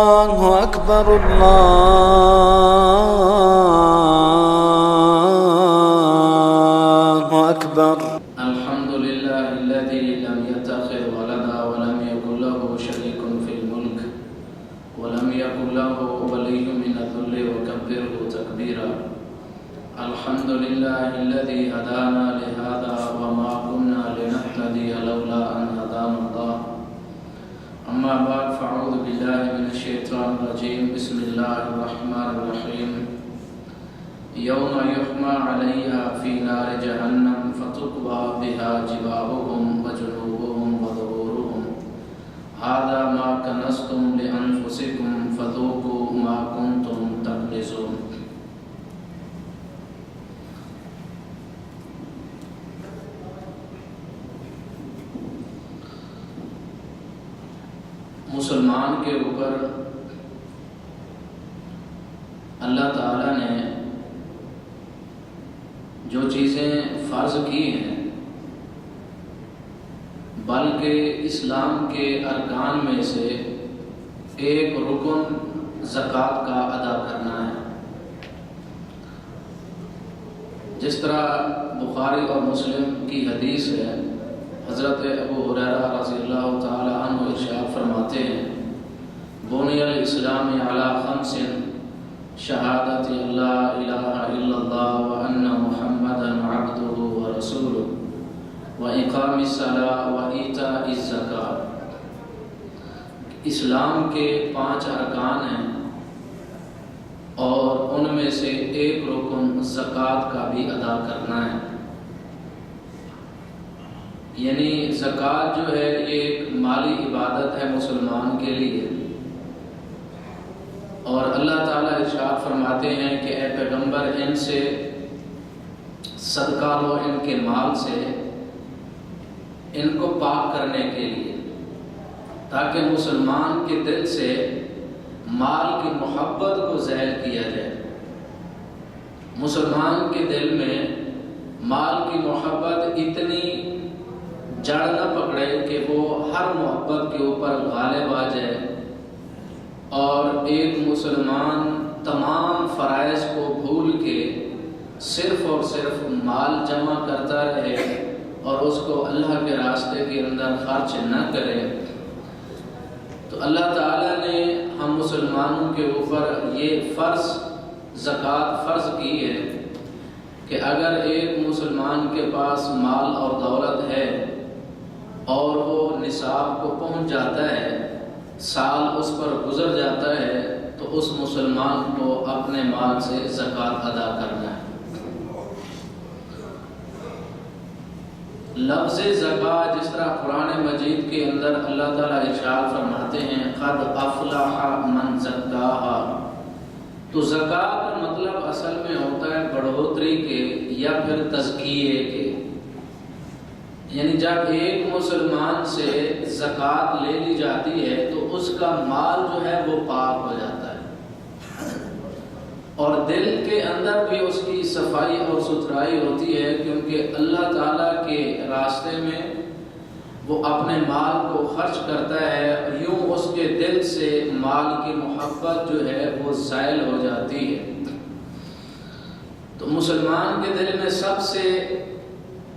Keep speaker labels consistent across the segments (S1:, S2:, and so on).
S1: الله أكبر الله أكبر.
S2: الحمد لله الذي لم يتخذ ولدا ولم يكن له شريك في الملك ولم يكن له ولي من الذل وكبره تكبيرا. الحمد لله الذي هدانا لهذا وما كنا لنهتدي لولا أن هدانا الله. أما بعد فأعوذ بالله من الشيطان الرجيم. بسم الله الرحمن الرحيم. يوم يحمى عليها في نار جهنم فتكوى بها جباههم وجنوبهم وظهورهم هذا ما كنزتم لأنفسكم فذوقوا ما كنتم تكنزون. مسلمان کے اوپر اللہ تعالیٰ نے جو چیزیں فرض کی ہیں بلکہ اسلام کے ارکان میں سے ایک رکن زکوٰۃ کا ادا کرنا ہے. جس طرح بخاری اور مسلم کی حدیث ہے، حضرت ابو ہریرہ رضی اللہ تعالی عنہ ارشاد فرماتے ہیں، بنی الاسلام علی خمس شہادت لا الہ الا اللہ وان محمدا عبدہ ورسولہ واقام الصلاۃ وایتاء الزکوٰۃ. اسلام کے 5 ارکان ہیں اور ان میں سے ایک رکن زکوٰۃ کا بھی ادا کرنا ہے. یعنی زکوٰۃ جو ہے یہ ایک مالی عبادت ہے مسلمان کے لیے، اور اللہ تعالیٰ ارشاد فرماتے ہیں کہ اے پیغمبر ان سے صدقہ لو، ان کے مال سے، ان کو پاک کرنے کے لیے، تاکہ مسلمان کے دل سے مال کی محبت کو ظاہر کیا جائے. مسلمان کے دل میں مال کی محبت اتنی جڑ نہ پکڑے کہ وہ ہر محبت کے اوپر غالب آ جائے اور ایک مسلمان تمام فرائض کو بھول کے صرف اور صرف مال جمع کرتا رہے اور اس کو اللہ کے راستے کے اندر خرچ نہ کرے. تو اللہ تعالیٰ نے ہم مسلمانوں کے اوپر یہ زکوٰۃ فرض کی ہے کہ اگر ایک مسلمان کے پاس مال اور دولت ہے اور وہ نصاب کو پہنچ جاتا ہے، سال اس پر گزر جاتا ہے، تو اس مسلمان کو اپنے مال سے زکوٰۃ ادا کرنا ہے. لفظ زکوٰۃ جس طرح قرآن مجید کے اندر اللہ تعالیٰ ارشاد فرماتے ہیں قد افلح من زکاہا، تو زکوٰۃ کا مطلب اصل میں ہوتا ہے بڑھوتری کے یا پھر تزکیے کے. یعنی جب ایک مسلمان سے زکوٰۃ لے لی جاتی ہے تو اس کا مال جو ہے وہ پاک ہو جاتا ہے، اور دل کے اندر بھی اس کی صفائی اور ستھرائی ہوتی ہے، کیونکہ اللہ تعالیٰ کے راستے میں وہ اپنے مال کو خرچ کرتا ہے، یوں اس کے دل سے مال کی محبت جو ہے وہ زائل ہو جاتی ہے. تو مسلمان کے دل میں سب سے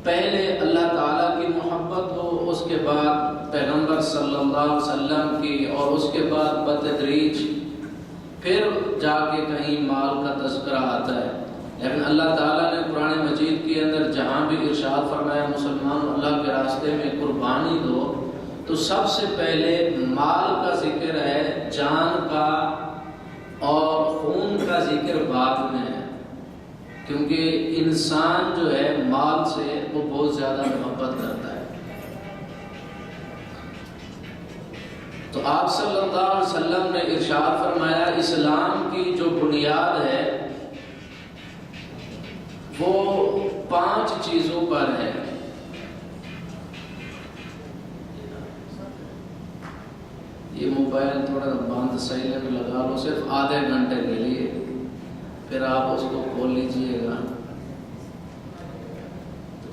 S2: پہلے اللہ تعالیٰ کی محبت ہو، اس کے بعد پیغمبر صلی اللہ علیہ وسلم کی، اور اس کے بعد بتدریج پھر جا کے کہیں مال کا تذکرہ آتا ہے. لیکن اللہ تعالیٰ نے قرآن مجید کے اندر جہاں بھی ارشاد فرمایا مسلمان اللہ کے راستے میں قربانی دو، تو سب سے پہلے مال کا ذکر ہے، جان کا اور خون کا ذکر بعد میں ہے، کیونکہ انسان جو ہے مال سے وہ بہت زیادہ محبت کرتا ہے. تو آپ صلی اللہ علیہ وسلم نے ارشاد فرمایا اسلام کی جو بنیاد ہے وہ 5 چیزوں پر ہے. یہ موبائل تھوڑا بند سائلنٹ لگا لو صرف آدھے گھنٹے کے لیے، پھر آپ اس کو کھول لیجئے گا.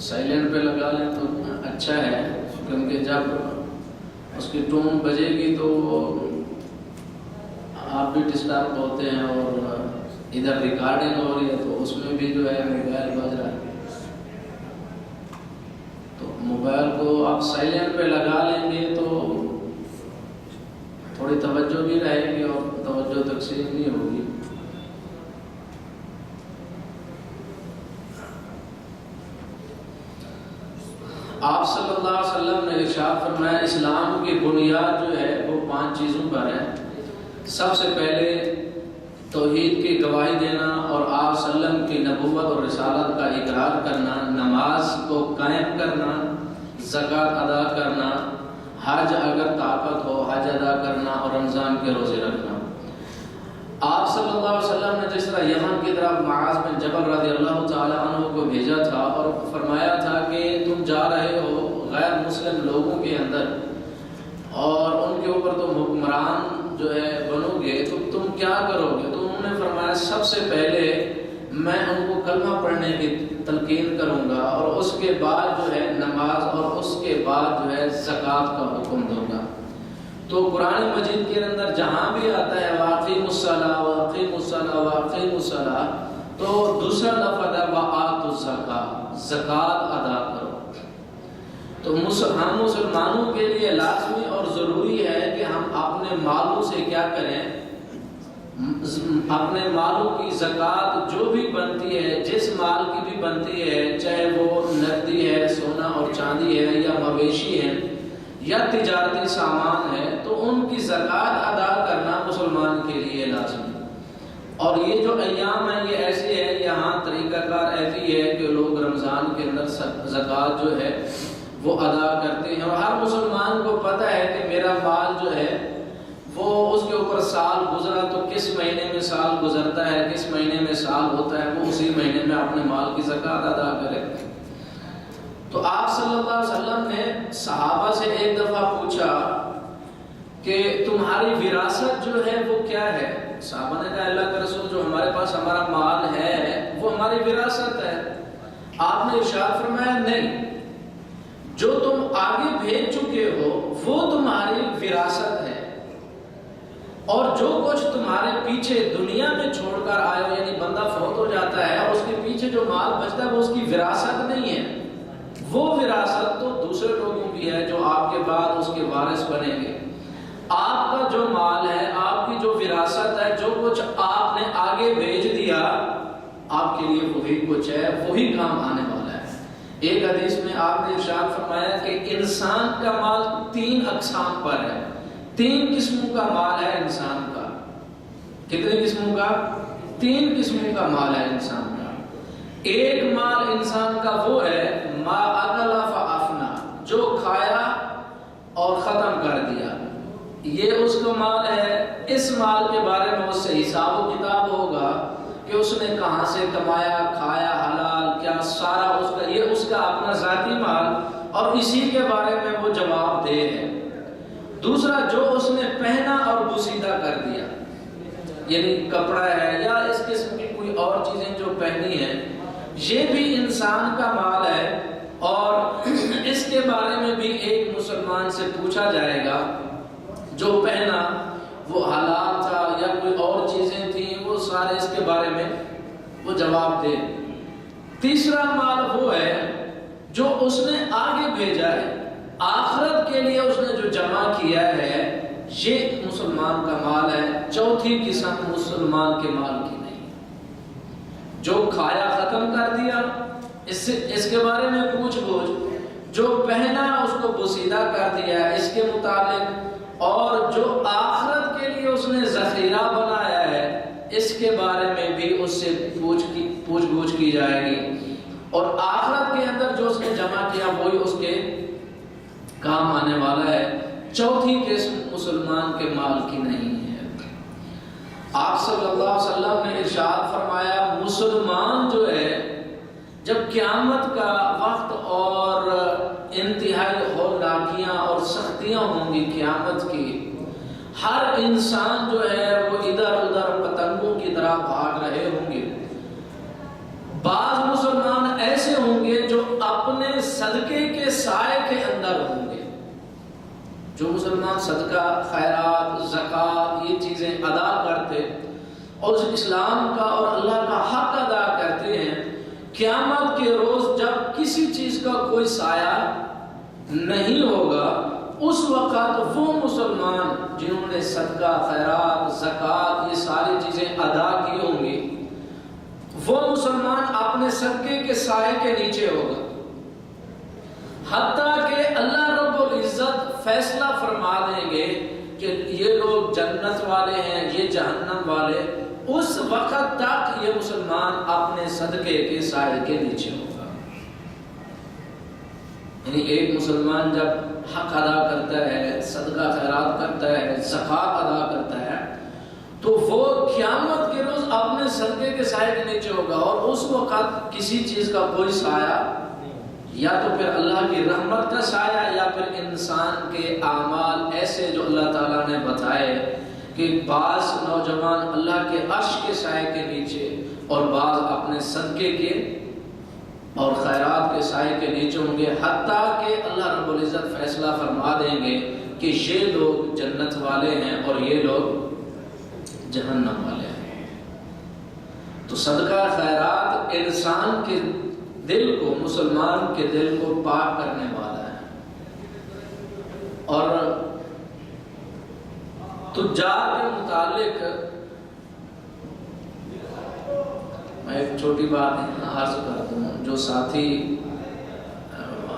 S2: سائلنٹ پہ لگا لیں تو اچھا ہے، کیونکہ جب اس کی ٹون بجے گی تو آپ بھی ڈسٹرب ہوتے ہیں، اور ادھر ریکارڈنگ ہو رہی ہے تو اس میں بھی جو ہے موبائل بج رہا ہے. تو موبائل کو آپ سائلنٹ پہ لگا لیں گے تو تھوڑی توجہ بھی رہے گی اور توجہ تقسیم نہیں ہوگی. آپ صلی اللہ علیہ وسلم نے ارشاد فرمایا اسلام کی بنیاد جو ہے وہ 5 چیزوں پر ہے. سب سے پہلے توحید کی گواہی دینا اور آپ صلی اللہ علیہ وسلم کی نبوت اور رسالت کا اقرار کرنا، نماز کو قائم کرنا، زکوٰۃ ادا کرنا، حج اگر طاقت ہو حج ادا کرنا، اور رمضان کے روزے رکھنا. آپ صلی اللہ علیہ وسلم نے جس طرح یمن کی طرف معاذ بن جبل رضی اللہ تعالی عنہ کو بھیجا تھا اور فرمایا تھا کہ تم جا رہے ہو غیر مسلم لوگوں کے اندر اور ان کے اوپر تم حکمران جو ہے بنو گے تو تم کیا کرو گے؟ تو انہوں نے فرمایا سب سے پہلے میں ان کو کلمہ پڑھنے کی تلقین کروں گا، اور اس کے بعد جو ہے نماز، اور اس کے بعد جو ہے زکوٰۃ کا حکم دوں گا. تو قرآن مجید کے اندر جہاں بھی آتا ہے واقیم الصلاۃ واقیم الصلاۃ واقیم الصلاۃ، تو دوسرا لفظ ہے وآتوا الزکاۃ، زکوٰۃ ادا کرو. تو ہم مسلمانوں کے لیے لازمی اور ضروری ہے کہ ہم اپنے مالوں سے کیا کریں، اپنے مالوں کی زکوٰۃ جو بھی بنتی ہے، جس مال کی بھی بنتی ہے، چاہے وہ نقدی ہے، سونا اور چاندی ہے، یا مویشی ہے، یا تجارتی سامان ہے، تو ان کی زکوٰۃ ادا کرنا مسلمان کے لیے لازمی. اور یہ جو ایام ہیں یہ ایسے ہیں، یہاں طریقہ کار ایسی ہے کہ لوگ رمضان کے اندر زکوٰۃ جو ہے وہ ادا کرتے ہیں، اور ہر مسلمان کو پتہ ہے کہ میرا مال جو ہے وہ اس کے اوپر سال گزرا تو کس مہینے میں سال گزرتا ہے، کس مہینے میں سال ہوتا ہے، وہ اسی مہینے میں اپنے مال کی زکوٰۃ ادا کرے. تو آپ صلی اللہ علیہ وسلم نے صحابہ سے ایک دفعہ پوچھا کہ تمہاری وراثت جو ہے وہ کیا ہے؟ صحابہ نے کہا اللہ کے رسول جو ہمارے پاس ہمارا مال ہے وہ ہماری وراثت ہے. آپ نے ارشاد فرمایا نہیں، جو تم آگے بھیج چکے ہو وہ تمہاری وراثت ہے، اور جو کچھ تمہارے پیچھے دنیا میں چھوڑ کر آئے ہو، یعنی بندہ فوت ہو جاتا ہے اور اس کے پیچھے جو مال بچتا ہے وہ اس کی وراثت نہیں ہے. وہ وراثت تو دوسرے لوگوں کی ہے جو آپ کے بعد اس کے وارث بنیں گے. آپ کا جو مال ہے، آپ کی جو وراثت ہے، جو کچھ آپ نے آگے بھیج دیا، آپ کے لیے وہی کچھ ہے، وہی کام آنے والا ہے. ایک حدیث میں آپ نے ارشاد فرمایا کہ انسان کا مال 3 اقسام پر ہے. 3 قسموں کا مال ہے انسان کا. کتنے قسموں کا؟ 3 قسموں کا مال ہے انسان کا. ایک مال انسان کا وہ ہے ما اکل فافنا، جو کھایا اور ختم کر دیا، یہ اس کا مال ہے. اس مال کے بارے میں اس سے حساب و کتاب ہوگا کہ اس نے کہاں سے کمایا، کھایا، حلال کیا، سارا اس کا، یہ اس کا اپنا ذاتی مال، اور اسی کے بارے میں وہ جواب دہ ہے. دوسرا جو اس نے پہنا اور بوسیدہ کر دیا، یعنی کپڑا ہے یا اس قسم کی کوئی اور چیزیں جو پہنی ہیں، یہ بھی انسان کا مال ہے، اور اس کے بارے میں بھی ایک مسلمان سے پوچھا جائے گا جو پہنا وہ حلال تھا یا کوئی اور چیزیں تھیں، وہ سارے اس کے بارے میں وہ جواب دے. تیسرا مال وہ ہے جو اس نے آگے بھیجا ہے، آخرت کے لیے اس نے جو جمع کیا ہے، یہ مسلمان کا مال ہے. چوتھی قسم مسلمان کے مال کی نہیں، جو کھایا ختم کر دیا اس کے بارے میں پوچھ گچھ، جو پہنا اس کو بوسیدہ کر دیا اس کے متعلق، اور جو آخرت کے لیے اس نے ذخیرہ بنایا ہے اس کے بارے میں بھی اس سے پوچھ گچھ کی جائے گی. اور آخرت کے اندر جو اس نے جمع کیا وہی اس کے کام آنے والا ہے. چوتھی قسم مسلمان کے مال کی نہیں ہے. آپ صلی اللہ علیہ وسلم نے ارشاد فرمایا مسلمان جو ہے جب قیامت کا وقت اور انتہائی ہولناکیاں اور سختیاں ہوں گی قیامت کی، ہر انسان جو ہے وہ ادھر ادھر پتنگوں کی طرح بھاگ رہے ہوں گے. بعض مسلمان ایسے ہوں گے جو اپنے صدقے کے سائے کے اندر ہوں گے، جو مسلمان صدقہ، خیرات، زکوٰۃ یہ چیزیں ادا کرتے اور اس اسلام کا اور اللہ کا حق ادا کرتے ہیں، قیامت کے روز جب کسی چیز کا کوئی سایہ نہیں ہوگا، اس وقت وہ مسلمان جنہوں نے صدقہ، خیرات، زکوٰۃ یہ ساری چیزیں ادا کی ہوں گی، وہ مسلمان اپنے صدقے کے سائے کے نیچے ہوگا، حتیٰ کہ اللہ رب العزت فیصلہ فرما دیں گے کہ یہ لوگ جنت والے ہیں، یہ جہنم والے، اس وقت تک یہ مسلمان اپنے صدقے کے سائے کے نیچے ہوگا۔ یعنی ایک مسلمان جب حق ادا کرتا ہے، صدقہ خیرات کرتا ہے، زکوٰۃ ادا کرتا ہے، تو وہ قیامت کے روز اپنے صدقے کے سائے کے نیچے ہوگا، اور اس وقت کسی چیز کا کوئی سایہ، یا تو پھر اللہ کی رحمت کا سایہ، یا پھر انسان کے اعمال ایسے جو اللہ تعالیٰ نے بتائے کہ بعض نوجوان اللہ کے عرش کے سائے کے نیچے اور بعض اپنے صدقے کے اور خیرات کے سائے کے نیچے ہوں گے، حتیٰ کہ اللہ رب العزت فیصلہ فرما دیں گے کہ یہ لوگ جنت والے ہیں اور یہ لوگ جہنم والے ہیں۔ تو صدقہ خیرات انسان کے دل کو، مسلمان کے دل کو پاک کرنے والا ہے۔ اور تجار کے متعلق میں ایک چھوٹی بات عرض کرتا ہوں۔ جو ساتھی،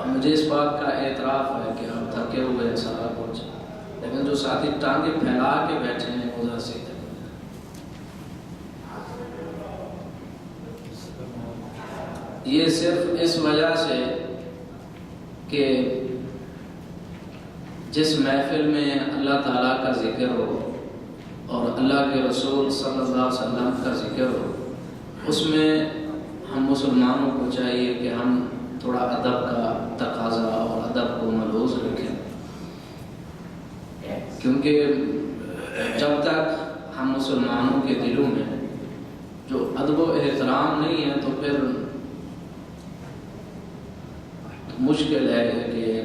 S2: مجھے اس بات کا اعتراف ہے کہ ہم تھکے ہوئے ہیں سارا کچھ، لیکن جو ساتھی ٹانگیں پھیلا کے بیٹھے ہیں ادھر سے یہ صرف اس وجہ سے کہ جس محفل میں اللہ تعالیٰ کا ذکر ہو اور اللہ کے رسول صلی اللہ علیہ وسلم کا ذکر ہو، اس میں ہم مسلمانوں کو چاہیے کہ ہم تھوڑا ادب کا تقاضا اور ادب کو ملحوظ رکھیں، کیونکہ جب تک ہم مسلمانوں کے دلوں میں جو ادب و احترام نہیں ہے تو پھر مشکل ہے کہ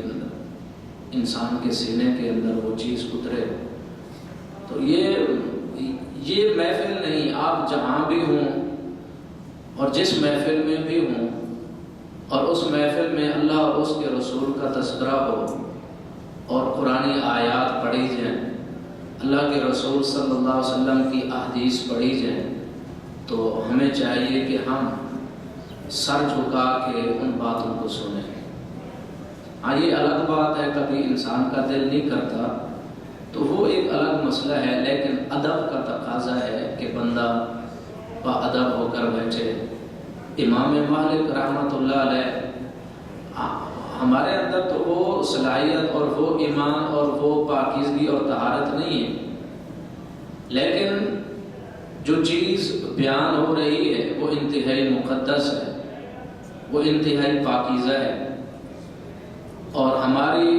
S2: انسان کے سینے کے اندر وہ چیز اترے۔ تو یہ محفل نہیں، آپ جہاں بھی ہوں اور جس محفل میں بھی ہوں اور اس محفل میں اللہ اور اس کے رسول کا تذکرہ ہو اور قرآنی آیات پڑھی جائیں، اللہ کے رسول صلی اللہ علیہ وسلم کی احادیث پڑھی جائیں، تو ہمیں چاہیے کہ ہم سر جھکا کے ان باتوں کو سنیں۔ ہاں یہ الگ بات ہے، کبھی انسان کا دل نہیں کرتا تو وہ ایک الگ مسئلہ ہے، لیکن ادب کا تقاضا ہے کہ بندہ با ادب ہو کر بیٹھے۔ امام مالک رحمۃ اللہ علیہ، ہمارے اندر تو وہ صلاحیت اور وہ ایمان اور وہ پاکیزگی اور طہارت نہیں ہے، لیکن جو چیز بیان ہو رہی ہے وہ انتہائی مقدس ہے، وہ انتہائی پاکیزہ ہے، اور ہماری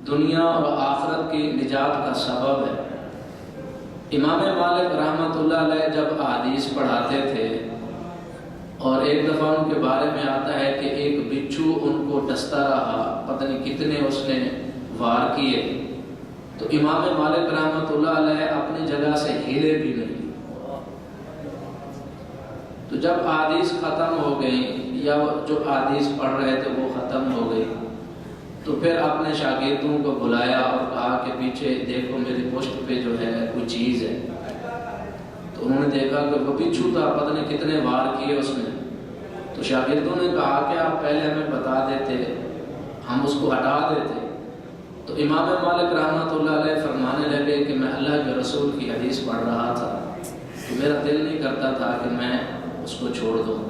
S2: دنیا اور آخرت کی نجات کا سبب ہے۔ امام مالک رحمۃ اللہ علیہ جب احادیث پڑھاتے تھے اور ایک دفعہ ان کے بارے میں آتا ہے کہ ایک بچھو ان کو ڈستا رہا، پتہ نہیں کتنے اس نے وار کیے، تو امام مالک رحمۃ اللہ علیہ اپنی جگہ سے ہلے بھی نہیں۔ تو جب احادیث ختم ہو گئی یا جو احادیث پڑھ رہے تھے وہ ختم ہو گئی، تو پھر اپنے شاگردوں کو بلایا اور کہا کہ پیچھے دیکھو میری پشت پہ جو ہے کوئی چیز ہے۔ تو انہوں نے دیکھا کہ وہ بچھو تھا، پتہ نہیں کتنے وار کیے اس نے۔ تو شاگردوں نے کہا کہ آپ پہلے ہمیں بتا دیتے، ہم اس کو ہٹا دیتے۔ تو امام مالک رحمۃ اللہ علیہ فرمانے لگے کہ میں اللہ کے رسول کی حدیث پڑھ رہا تھا تو میرا دل نہیں کرتا تھا کہ میں اس کو چھوڑ دوں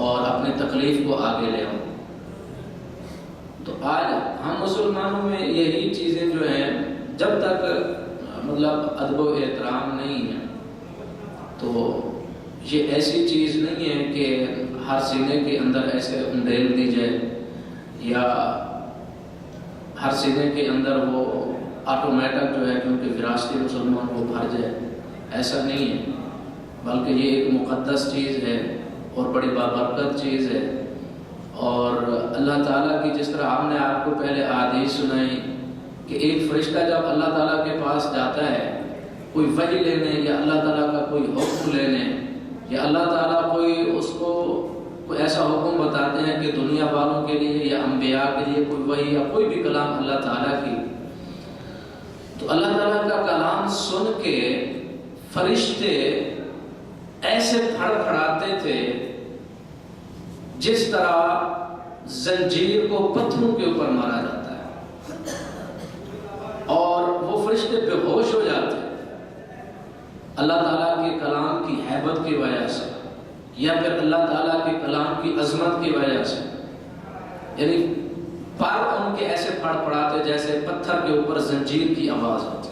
S2: اور اپنی تکلیف کو آگے لے آؤں۔ تو آج ہم مسلمانوں میں یہی چیزیں جو ہیں، جب تک مطلب ادب و احترام نہیں ہے تو یہ ایسی چیز نہیں ہے کہ ہر سینے کے اندر ایسے انڈیل دی جائے یا ہر سینے کے اندر وہ آٹومیٹک جو ہے کیونکہ وراثتی مسلمان وہ بھر جائے، ایسا نہیں ہے، بلکہ یہ ایک مقدس چیز ہے اور بڑی بابرکت چیز ہے۔ اور اللہ تعالیٰ کی جس طرح ہم نے آپ کو پہلے احادیث سنائی کہ ایک فرشتہ جب اللہ تعالیٰ کے پاس جاتا ہے کوئی وحی لینے یا اللہ تعالیٰ کا کوئی حکم لینے، یا اللہ تعالیٰ کوئی اس کو کوئی ایسا حکم بتاتے ہیں کہ دنیا والوں کے لیے یا انبیاء کے لیے کوئی وحی یا کوئی بھی کلام اللہ تعالیٰ کی، تو اللہ تعالیٰ کا کلام سن کے فرشتے ایسے پھڑ پھڑاتے تھے جس طرح زنجیر کو پتھروں کے اوپر مارا جاتا ہے، اور وہ فرشتے بے ہوش ہو جاتے ہیں اللہ تعالیٰ کے کلام کی ہیبت کی وجہ سے، یا پھر اللہ تعالیٰ کے کلام کی عظمت کی وجہ سے، یعنی پر ان کے ایسے پھڑ پڑاتے جیسے پتھر کے اوپر زنجیر کی آواز ہوتی۔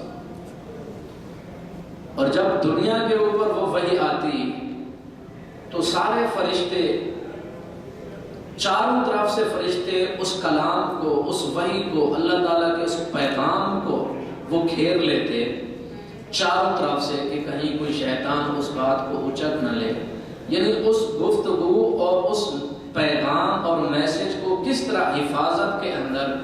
S2: اور جب دنیا کے اوپر وہ وحی آتی تو سارے فرشتے، چاروں طرف سے فرشتے اس کلام کو، اس وحی کو، اللہ تعالیٰ کے اس پیغام کو وہ گھیر لیتے چاروں طرف سے کہ کہیں کوئی شیطان اس بات کو اچک نہ لے، یعنی اس گفتگو اور اس پیغام اور میسج کو کس طرح حفاظت کے اندر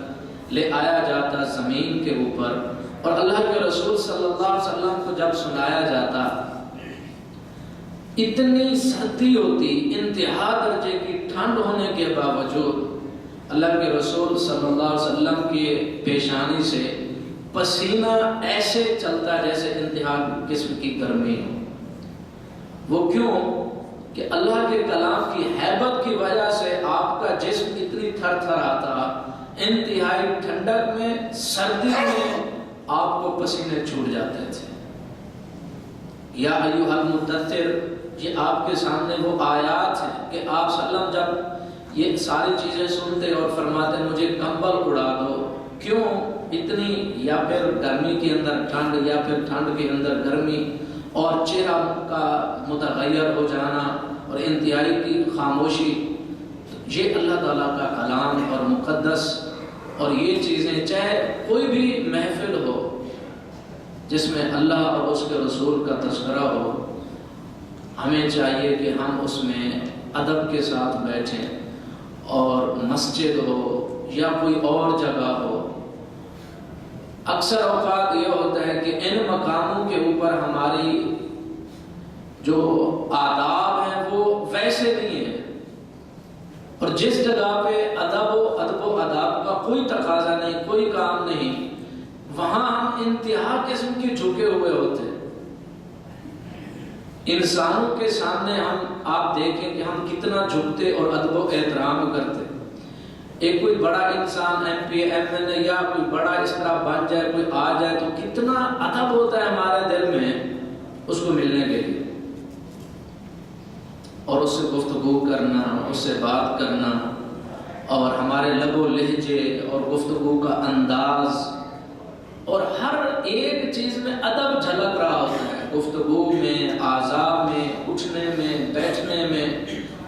S2: لے آیا جاتا زمین کے اوپر، اور اللہ کے رسول صلی اللہ علیہ وسلم کو جب سنایا جاتا اتنی سردی ہوتی، انتہا درجے کی ٹھنڈ ہونے کے باوجود اللہ کے رسول صلی اللہ علیہ وسلم کی پیشانی سے پسینہ ایسے چلتا جیسے انتہا قسم کی گرمی ہو۔ وہ کیوں؟ کہ اللہ کے کلام کی ہیبت کی وجہ سے آپ کا جسم اتنی تھر تھر آتا، انتہائی ٹھنڈک میں، سردی میں آپ کو پسینے چھوٹ جاتے تھے۔ یا ایھا المدثر، یہ آپ کے سامنے وہ آیات ہیں کہ آپ صلی اللہ علیہ وسلم جب یہ ساری چیزیں سنتے اور فرماتے مجھے کمبل اڑا دو، کیوں اتنی، یا پھر گرمی کے اندر ٹھنڈ، یا پھر ٹھنڈ کے اندر گرمی، اور چہرہ کا متغیر ہو جانا اور انتہائی کی خاموشی، یہ اللہ تعالیٰ کا کلام اور مقدس، اور یہ چیزیں چاہے کوئی بھی محفل ہو جس میں اللہ اور اس کے رسول کا تذکرہ ہو، ہمیں چاہیے کہ ہم اس میں ادب کے ساتھ بیٹھیں، اور مسجد ہو یا کوئی اور جگہ ہو، اکثر اوقات یہ ہوتا ہے کہ ان مقاموں کے اوپر ہماری جو آداب ہیں وہ ویسے نہیں ہیں، اور جس جگہ پہ ادب و آداب کا کوئی تقاضا نہیں، کوئی کام نہیں، وہاں ہم انتہا قسم کے جھکے ہوئے ہوتے ہیں۔ انسانوں کے سامنے آپ دیکھیں کہ ہم کتنا جھکتے اور ادب و احترام کرتے۔ ایک کوئی بڑا انسان M P M L A یا کوئی بڑا اس طرح بن جائے، کوئی آ جائے، تو کتنا ادب ہوتا ہے ہمارے دل میں اس کو ملنے کے لیے، اور اس سے گفتگو کرنا، اس سے بات کرنا، اور ہمارے لب و لہجے اور گفتگو کا انداز، اور ہر ایک چیز میں ادب جھلک رہا ہوتا ہے، گفتگو میں، آزاب میں، اٹھنے میں، بیٹھنے میں،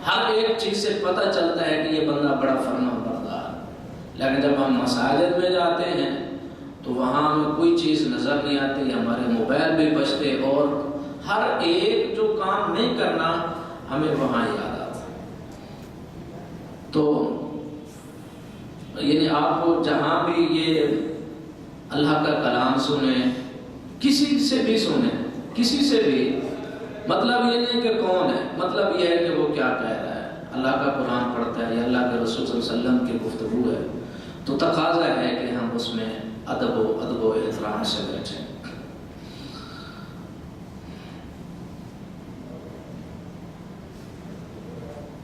S2: ہر ایک چیز سے پتہ چلتا ہے کہ یہ بندہ بڑا فرما بردار۔ لیکن جب ہم مساجد میں جاتے ہیں تو وہاں ہمیں کوئی چیز نظر نہیں آتی، ہمارے موبائل بھی بجتے، اور ہر ایک جو کام نہیں کرنا ہمیں وہاں یاد آتا۔ تو یعنی آپ کو جہاں بھی یہ اللہ کا کلام سنیں، کسی سے بھی سنیں، کسی سے بھی، مطلب یہ نہیں کہ کون ہے، مطلب یہ ہے کہ وہ کیا کہہ رہا ہے، اللہ کا قرآن پڑھتا ہے یا اللہ کے رسول صلی اللہ علیہ وسلم کی گفتگو ہے، تو تقاضا ہے کہ ہم اس میں ادب و احترام سے بیٹھیں۔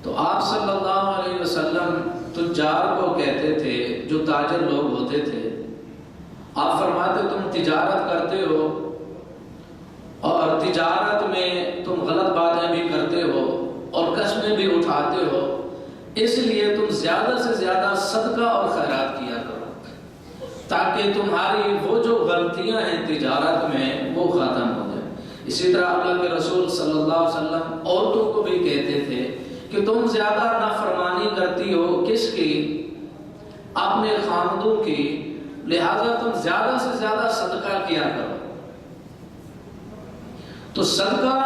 S2: تو آپ صلی اللہ علیہ وسلم تجار کو کہتے تھے، جو تاجر لوگ ہوتے تھے، آپ فرماتے تم تجارت کرتے ہو، اور تجارت میں تم غلط باتیں بھی کرتے ہو اور قسمیں بھی اٹھاتے ہو، اس لیے تم زیادہ سے زیادہ صدقہ اور خیرات کیا کرو، تاکہ تمہاری وہ جو غلطیاں ہیں تجارت میں وہ ختم ہو جائیں۔ اسی طرح اللہ کے رسول صلی اللہ علیہ وسلم عورتوں کو بھی کہتے تھے کہ تم زیادہ نافرمانی کرتی ہو، کس کی؟ اپنے خاندوں کی، لہذا تم زیادہ سے زیادہ صدقہ کیا کرو۔ تو صدقہ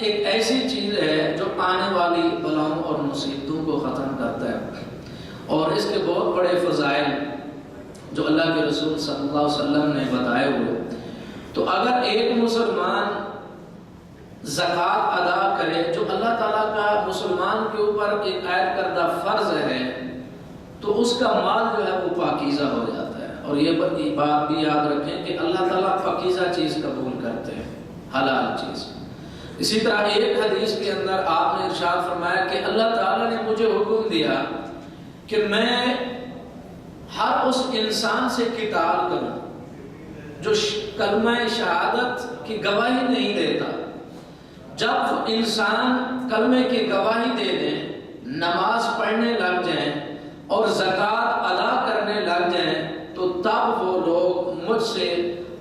S2: ایک ایسی چیز ہے جو آنے والی بلاؤں اور مصیبتوں کو ختم کرتا ہے، اور اس کے بہت بڑے فضائل جو اللہ کے رسول صلی اللہ علیہ وسلم نے بتائے ہوئے. تو اگر ایک مسلمان زکوٰۃ ادا کرے جو اللہ تعالیٰ کا مسلمان کے اوپر ایک عائد کردہ فرض ہے، تو اس کا مال جو ہے وہ پاکیزہ ہو جاتا ہے. اور یہ بات بھی یاد رکھیں کہ اللہ تعالیٰ پاکیزہ چیز قبول کرتے ہیں، حلال چیز. اسی طرح ایک حدیث کے اندر آپ نے ارشاد فرمایا کہ اللہ تعالیٰ نے مجھے حکم دیا کہ میں ہر اس انسان سے قتال کروں جو کلمہ شہادت کی گواہی نہیں دیتا. جب انسان کلمے کی گواہی دے دیں، نماز پڑھنے لگ جائیں اور زکوٰۃ ادا کرنے لگ جائیں، تو تب وہ لوگ مجھ سے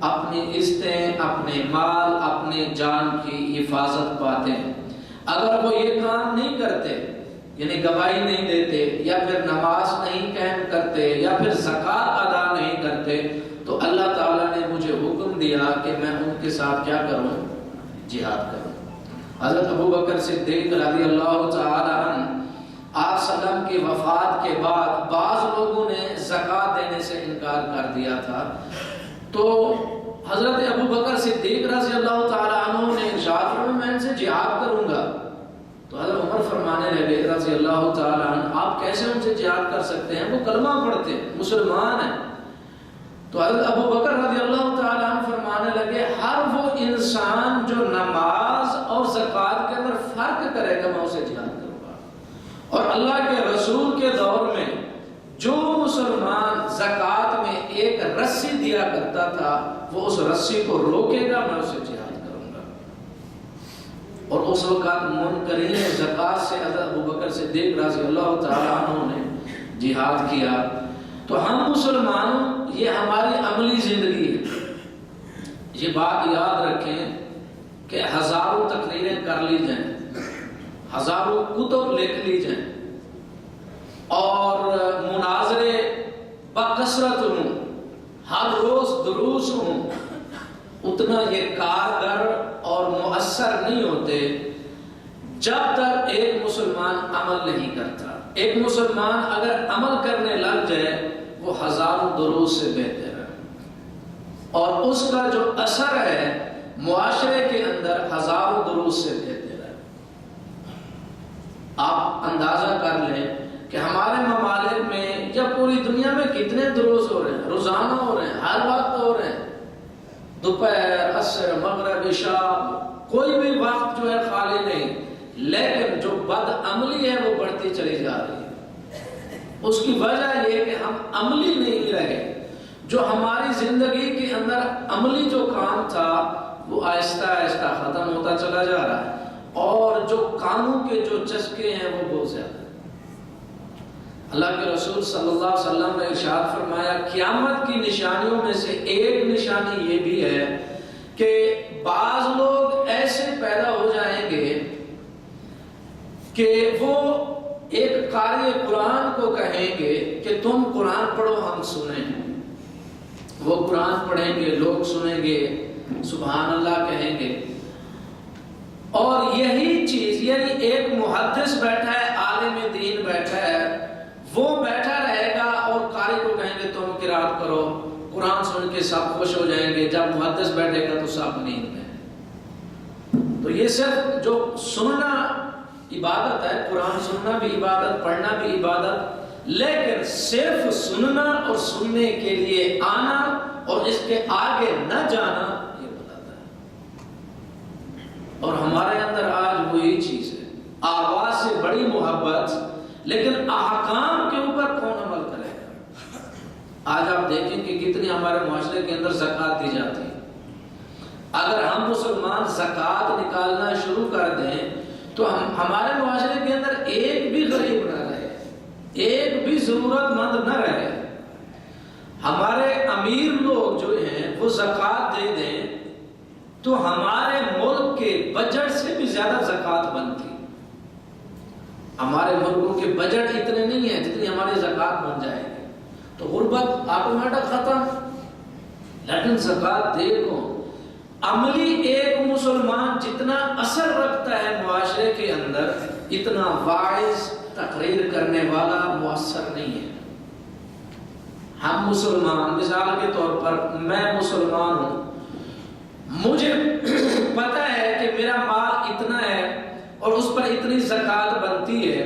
S2: اپنی عزتیں، اپنے مال، اپنے جان کی حفاظت پاتے ہیں. اگر وہ یہ کام نہیں کرتے، یعنی گواہی نہیں دیتے، یا پھر نماز نہیں قائم کرتے، یا پھر زکوٰۃ ادا نہیں کرتے، تو اللہ تعالیٰ نے مجھے حکم دیا کہ میں ان کے ساتھ کیا کروں؟ جہاد کروں. حضرت ابو بکر صدیق رضی اللہ تعالی عنہ آپ صلی اللہ علیہ وسلم کی وفات کے بعد بعض لوگوں نے زکوٰۃ دینے سے انکار کر دیا تھا. تو حضرت ابو بکر صدیق رضی اللہ تعالی عنہ نے ارشاد فرمایا میں ان سے جہاد کروں گا. تو حضرت عمر فرمانے لگے رضی اللہ تعالی عنہ آپ کیسے ان سے جہاد کر سکتے ہیں؟ وہ کلمہ پڑھتے ہیں، مسلمان ہیں. تو حضرت ابو بکر رضی اللہ تعالی عنہ فرمانے لگے ہر وہ انسان جو نماز اور زکوٰۃ کے اندر فرق کرے گا میں اسے جہاد کروں گا. اور اللہ کے رسول کے دور میں جو مسلمان زکوٰۃ میں ایک رسی دیا کرتا تھا وہ اس رسی کو روکے گا میں اسے جہاد کروں گا. اور اس وقت منکرین زکوٰۃ سے حضرت ابو بکر صدیق رضی اللہ تعالی عنہ نے جہاد کیا. تو ہم مسلمانوں یہ ہماری عملی زندگی ہے. یہ بات یاد رکھیں کہ ہزاروں تقریریں کر لی جائیں، ہزاروں کتب لکھ لی جائیں اور مناظرے بکثرت ہوں، ہر روز دروس ہوں، اتنا یہ کارگر اور مؤثر نہیں ہوتے جب تک ایک مسلمان عمل نہیں کرتا. ایک مسلمان اگر عمل کرنے لگ جائے وہ ہزاروں دروس سے بہتر ہے، اور اس کا جو اثر ہے معاشرے کے اندر ہزاروں دروس سے بہتر ہے. آپ اندازہ کر لیں کہ ہمارے ممالک میں یا پوری دنیا میں کتنے دروس ہو رہے ہیں، روزانہ ہو رہے ہیں، ہر وقت ہو رہے ہیں، دوپہر، عصر، مغرب، عشاء، کوئی بھی وقت جو ہے خالی نہیں. لیکن جو بد عملی ہے وہ بڑھتی چلی جا رہی ہے. اس کی وجہ یہ کہ ہم عملی نہیں رہے. جو ہماری زندگی کے اندر عملی جو کام تھا وہ آہستہ آہستہ ختم ہوتا چلا جا رہا ہے، اور جو کاموں کے جو چسکے ہیں وہ بہت زیادہ ہیں. اللہ کے رسول صلی اللہ علیہ وسلم نے ارشاد فرمایا قیامت کی نشانیوں میں سے ایک نشانی یہ بھی ہے کہ بعض لوگ ایسے پیدا ہو جائیں گے کہ وہ ایک قاری قرآن کو کہیں گے کہ تم قرآن پڑھو ہم سنیں. وہ قرآن پڑھیں گے، لوگ سنیں گے، سبحان اللہ کہیں گے. اور یہی چیز یعنی ایک محدث بیٹھا ہے، عالم دین بیٹھا ہے، وہ بیٹھا رہے گا اور قاری کو کہیں گے تم قرات کرو، قرآن سن کے سب خوش ہو جائیں گے. جب محدث بیٹھے گا تو سب نیند میں. تو یہ صرف جو سننا عبادت ہے، قرآن سننا بھی عبادت، پڑھنا بھی عبادت، لیکن صرف سننا اور سننے کے لیے آنا اور اس کے آگے نہ جانا یہ بتاتا ہے. اور ہمارے اندر آج وہی چیز ہے، آواز سے بڑی محبت، لیکن احکام کے اوپر کون عمل کرے گا؟ آج آپ دیکھیں کہ کتنی ہمارے معاشرے کے اندر زکوٰۃ دی جاتی ہے. اگر ہم مسلمان زکوٰۃ نکالنا شروع کر دیں تو ہمارے معاشرے کے اندر ایک بھی غریب نہ رہے، ایک بھی ضرورت مند نہ رہے. ہمارے امیر لوگ جو ہیں وہ زکوٰۃ دے دیں تو ہمارے ملک کے بجٹ سے بھی زیادہ زکوٰۃ بنتی. ہمارے ملکوں کے بجٹ اتنے نہیں ہیں جتنی ہماری زکوٰۃ بن جائے گی، تو غربت آٹومیٹک ختم. لیکن زکوٰۃ دیکھو، عملی ایک مسلمان جتنا اثر رکھتا ہے معاشرے کے اندر اتنا واعظ، تقریر کرنے والا مؤثر نہیں ہے. ہم مسلمان، مثال کے طور پر میں مسلمان ہوں، مجھے پتا ہے کہ میرا مال اتنا ہے اور اس پر اتنی زکوٰۃ بنتی ہے،